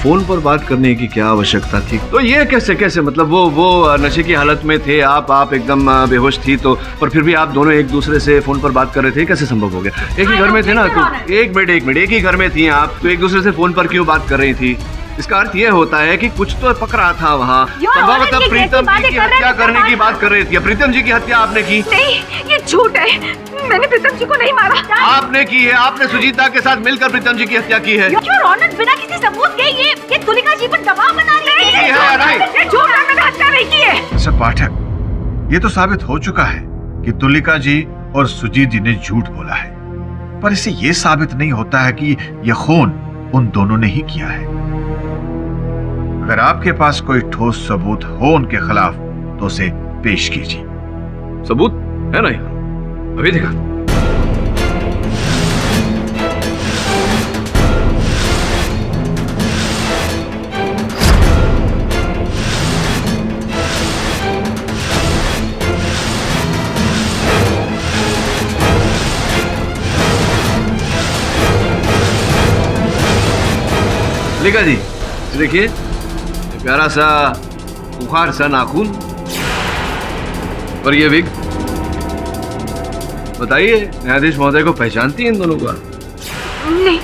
फोन पर बात करने की क्या आवश्यकता थी? तो ये कैसे मतलब वो नशे की हालत में थे, आप एकदम बेहोश थी, तो पर फिर भी आप दोनों एक दूसरे से फोन पर बात कर रहे थे, कैसे संभव हो गया? एक ही घर में थे ना, तो एक मिनट, एक ही घर में थी आप, तो एक दूसरे से फोन पर क्यों बात कर रही थी? इसका अर्थ ये होता है कि कुछ तो पक रहा था वहाँ। संभवतः प्रीतम जी की हत्या करने की बात कर रही थी। प्रीतम जी की हत्या आपने की? नहीं, ये झूठ है। मैंने प्रीतम जी को नहीं मारा। आपने की है, आपने सुजीता के साथ मिलकर प्रीतम जी की हत्या की है। योर ऑनर, बिना किसी सबूत के ये तुलिका जी पर दबाव बना रही है। ये झूठ है, मैंने हत्या नहीं की है। सर पाठक, ये तो साबित हो चुका है कि तुलिका जी और सुजीत जी ने झूठ बोला है, पर इससे ये साबित नहीं होता है कि यह खून उन दोनों ने ही किया है। अगर आपके पास कोई ठोस सबूत हो उनके खिलाफ तो उसे पेश कीजिए। सबूत है ना यहाँ? अभी दिखा। लिखा जी, देखिए प्यारा सा बुखार सा नाखून और ये विग। बताइए न्यायाधीश महोदय को पहचानती हैं इन दोनों को? नहीं,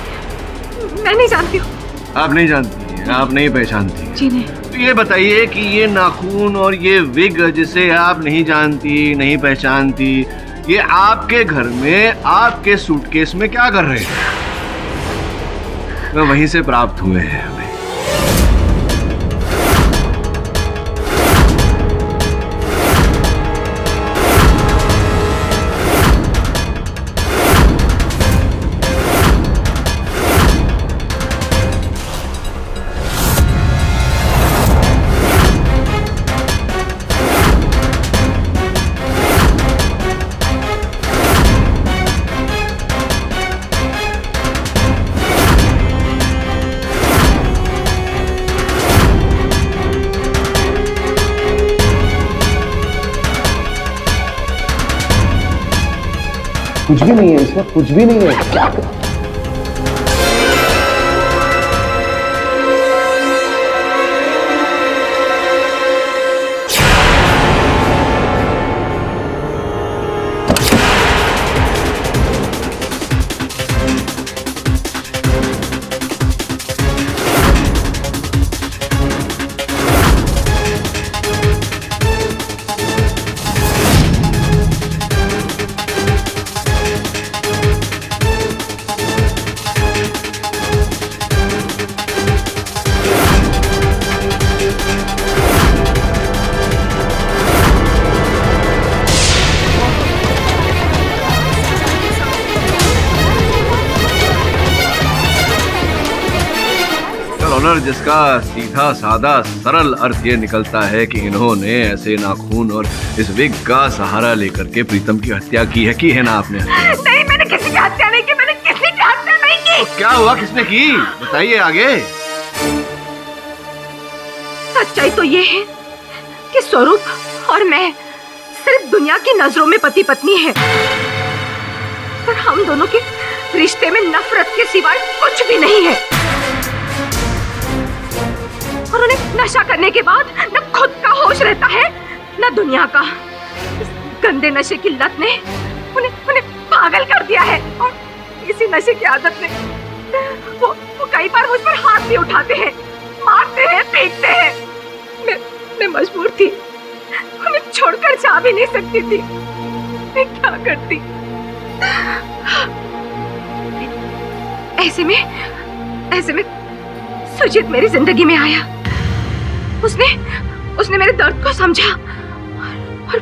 मैं नहीं जानती हूँ। आप नहीं जानती? आप नहीं पहचानती? जी नहीं। तो ये बताइए कि ये नाखून और ये विग जिसे आप नहीं जानती, नहीं पहचानती, ये आपके घर में आपके सूटकेस में क्या कर रहे थे? मैं वहीं से प्राप्त हुए हैं हमें। कुछ भी नहीं है इसमें, कुछ भी नहीं है। क्या ऑनर, जिसका सीधा सादा सरल अर्थ ये निकलता है कि इन्होंने ऐसे नाखून और इस विग का सहारा लेकर के प्रीतम की हत्या की है ना आपने? नहीं, मैंने किसी की हत्या नहीं की, मैंने किसी की हत्या नहीं की। तो क्या हुआ, किसने की? बताइए आगे। सच्चाई तो ये है कि स्वरूप और मैं सिर्फ दुनिया की नजरों में पति पत्नी हैं, पर हम दोनों के रिश्ते में नफरत के सिवाय कुछ भी नहीं है। और उन्हें नशा करने के बाद न खुद का होश रहता है न दुनिया का। इस गंदे नशे की लत ने उन्हें पागल कर दिया है, और इसी नशे की आदत में वो कई बार मुझ पर हाथ भी उठाते हैं, मारते हैं, पीटते हैं। मैं मजबूर थी, उन्हें छोड़कर जा भी नहीं सकती थी। मैं क्या करती? ऐसे में सुजीत मेरी जिंदगी में आया। उसने मेरे दर्द को समझा, और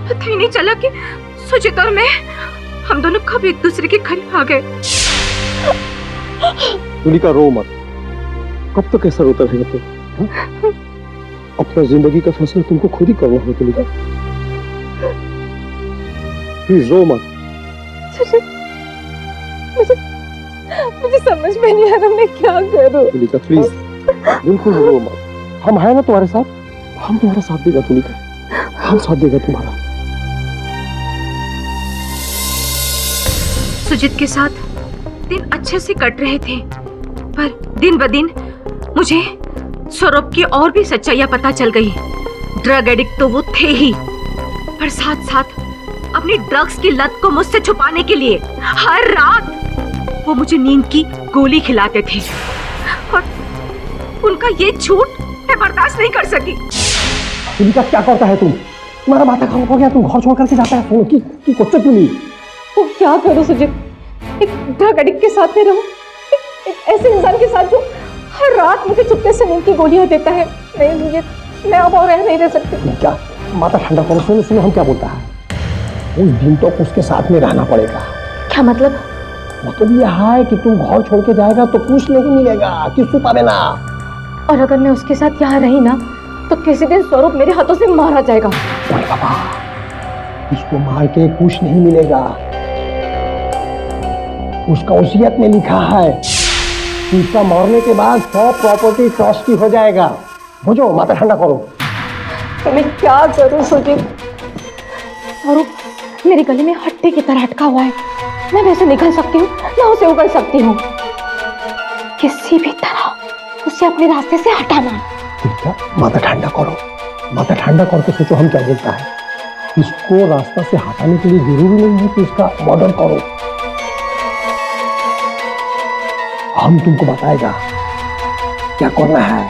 पता ही नहीं चला कि सुजीत और मैं, हम दोनों कब एक दूसरे के करीब आ गए। तुलिका, रो मत। कब तक ऐसा रोता रहेगा तुम? अपना जिंदगी का फैसला तुमको खुद ही करना है तुलिका। प्लीज रो मत। मुझे समझ में नहीं आ रहा मैं क्या करूं। तुलिका प्लीज, बिल्कुल रो मत। हम हैं ना तुम्हारे साथ, हम तुम्हारा साथ देगा तुलिका, हम साथ देगा तुम्हारा। सुजीत के साथ दिन अच्छे से कट रहे थे, पर दिन ब दिन मुझे स्वरूप की और भी सच्चाइयां पता चल गई। ड्रग एडिक्ट तो वो थे ही, पर साथ साथ अपनी ड्रग्स की लत को मुझसे छुपाने के लिए हर रात वो मुझे नींद की गोली खिलाते थे, और उनका ये झूठ मैं बर्दाश्त नहीं कर सकी। तुलिका क्या करता है तुम? तुम्हारा माथा खराब हो गया, तुम घर छोड़ करके जाता है फोन की कुछ तुम नहीं। तो क्या करूं सुजीत, एक ड्रग एडिक्ट के साथ में रहूं, एक ऐसे इंसान के साथ जो हर रात मुझे चुपके से नींद की गोलियां देता है। नहीं सुजीत, मैं अब और रह नहीं रह सकती। क्या माथा ठंडा करो, सुनो सुनो हम क्या बोलता है। उस दिन तो उसके साथ में रहना पड़ेगा। क्या मतलब? मतलब यह है कि तुम घर छोड़ के जाएगा तो कुछ नहीं मिलेगा, किसू पावे ना। और अगर मैं उसके साथ यहाँ रही ना, तो किसी दिन स्वरूप मेरे हाथों से मारा जाएगा। बाबा, इसको मार के कुछ नहीं मिलेगा। उसका वसीयत में लिखा है कि उसका मरने के बाद सब प्रॉपर्टी ट्रस्ट की हो जाएगा। बुझो, माथा ठंडा करो। तो मैं क्या करूं सुजीत? स्वरूप मेरी गले में हट्टे की तरह अटका हुआ है। मैं वैसे निकल सकती हूँ, मैं उसे उगल सकती हूँ। किसी भी तरह उसे अपने रास्ते से हटाना। माथा ठंडा करो, माथा ठंडा करके सोचो हम क्या बोलता है। इसको रास्ता से हटाने के लिए जरूरी नहीं है कि इसका मर्डर करो। हम तुमको बताएगा क्या करना है।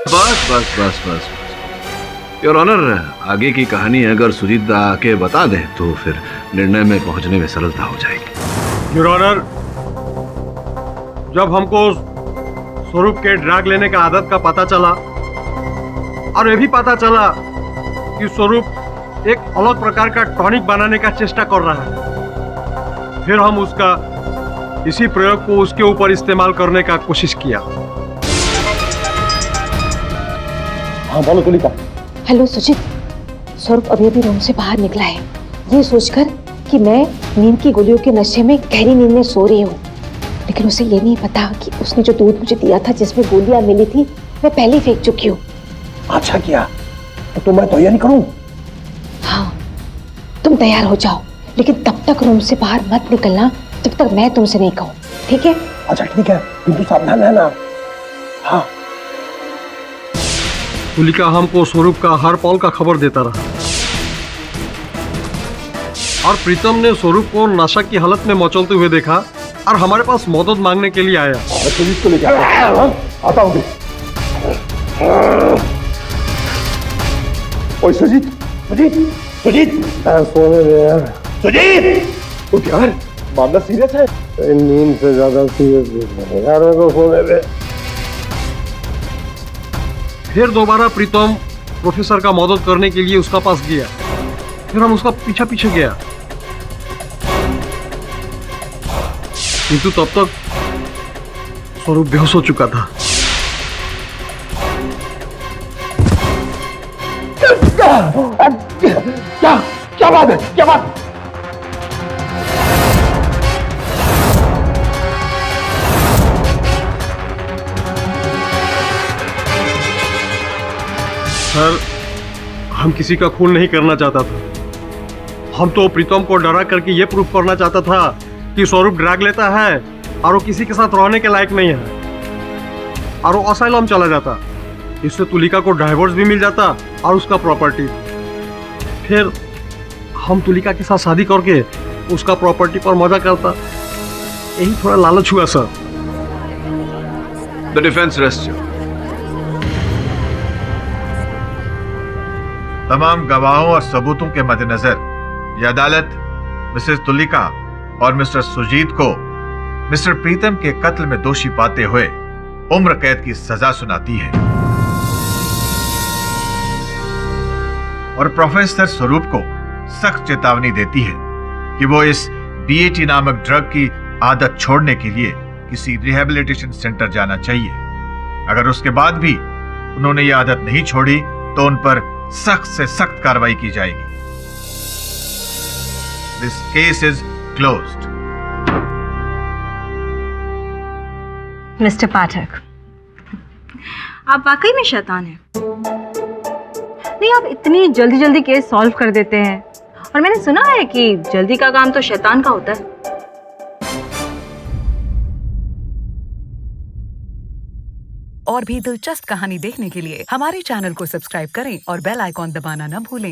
बस बस बस बस योर ऑनर, आगे की कहानी अगर सुजीत आके बता दे तो फिर निर्णय में पहुंचने में सरलता हो जाएगी। योर ऑनर, जब हमको स्वरूप के ड्रग लेने का आदत का पता चला, और ये भी पता चला कि स्वरूप एक अलग प्रकार का टॉनिक बनाने का चेष्टा कर रहा है, फिर हम उसका इसी प्रयोग को उसके ऊपर इस्तेमाल करने का कोशिश किया। हाँ बोलो तुलिका। हेलो सुजीत, स्वरूप अभी अभी रूम से बाहर निकला है, ये सोचकर कि मैं नींद की गोलियों के नशे में गहरी नींद में सो रही हूँ। लेकिन उसे ये नहीं पता कि उसने जो दूध मुझे दिया था जिसमें गोलियां मिली थी, मैं पहले फेंक चुकी हूँ। अच्छा किया, तो मैं तैयारी करूँ? हाँ, तुम तैयार हो जाओ, लेकिन तब तक रूम से बाहर मत निकलना जब तक मैं तुमसे नहीं कहूँ, ठीक है? अच्छा ठीक है, किंतु सावधान रहना। हाँ। तुलिका हमको स्वरूप का हर पल का खबर देता रहा, और प्रीतम ने स्वरूप को नशा की हालत में मचलते हुए देखा और हमारे पास मदद मांगने के लिए आया। सुजीत को लेके आता हूँ। ओए सुजीत, सुजीत, सुजीत, सोने दे यार। सुजीत, उठ यार, मामला सीरियस है। नींद से ज्यादा सीरियस है यार, मेरे को सोने दे। फिर दोबारा प्रीतम प्रोफेसर का मदद करने के लिए उसका पास गया, फिर हम उसका पीछे पीछे गया, किंतु तब तक स्वरूप बेहोश हो चुका था। क्या बात है, क्या बात? सर, हम किसी का खून नहीं करना चाहता था। हम तो प्रीतम को डरा करके ये प्रूफ करना चाहता था कि स्वरूप ड्रग लेता है और वो किसी के साथ रहने के लायक नहीं है, और वो असाइलम चला जाता। इससे तुलिका को डाइवोर्स भी मिल जाता और उसका प्रॉपर्टी। फिर हम तुलिका के साथ शादी करके उसका प्रॉपर्टी पर मजा करता। यही थोड़ा लालच हुआ सर। The defence rest. तमाम गवाहों और सबूतों के मद्देनजर यह अदालत मिसेस तुलिका और मिस्टर सुजीत को मिस्टर प्रीतम के कत्ल में दोषी पाते हुए उम्र कैद की सजा सुनाती है, और प्रोफेसर स्वरूप को सख्त चेतावनी देती है कि वो इस बीएटी नामक ड्रग की आदत छोड़ने के लिए किसी रिहैबिलिटेशन सेंटर जाना चाहिए। अगर उसके बाद भी उन्होंने ये आदत नहीं छोड़ी तो उन पर सख्त से सख्त कार्रवाई की जाएगी। This case is closed. Mister Pathak, आप वाकई में शैतान हैं। नहीं, आप इतनी जल्दी जल्दी केस सॉल्व कर देते हैं, और मैंने सुना है कि जल्दी का काम तो शैतान का होता है। और भी दिलचस्प कहानी देखने के लिए हमारे चैनल को सब्सक्राइब करें और बेल आइकॉन दबाना न भूलें।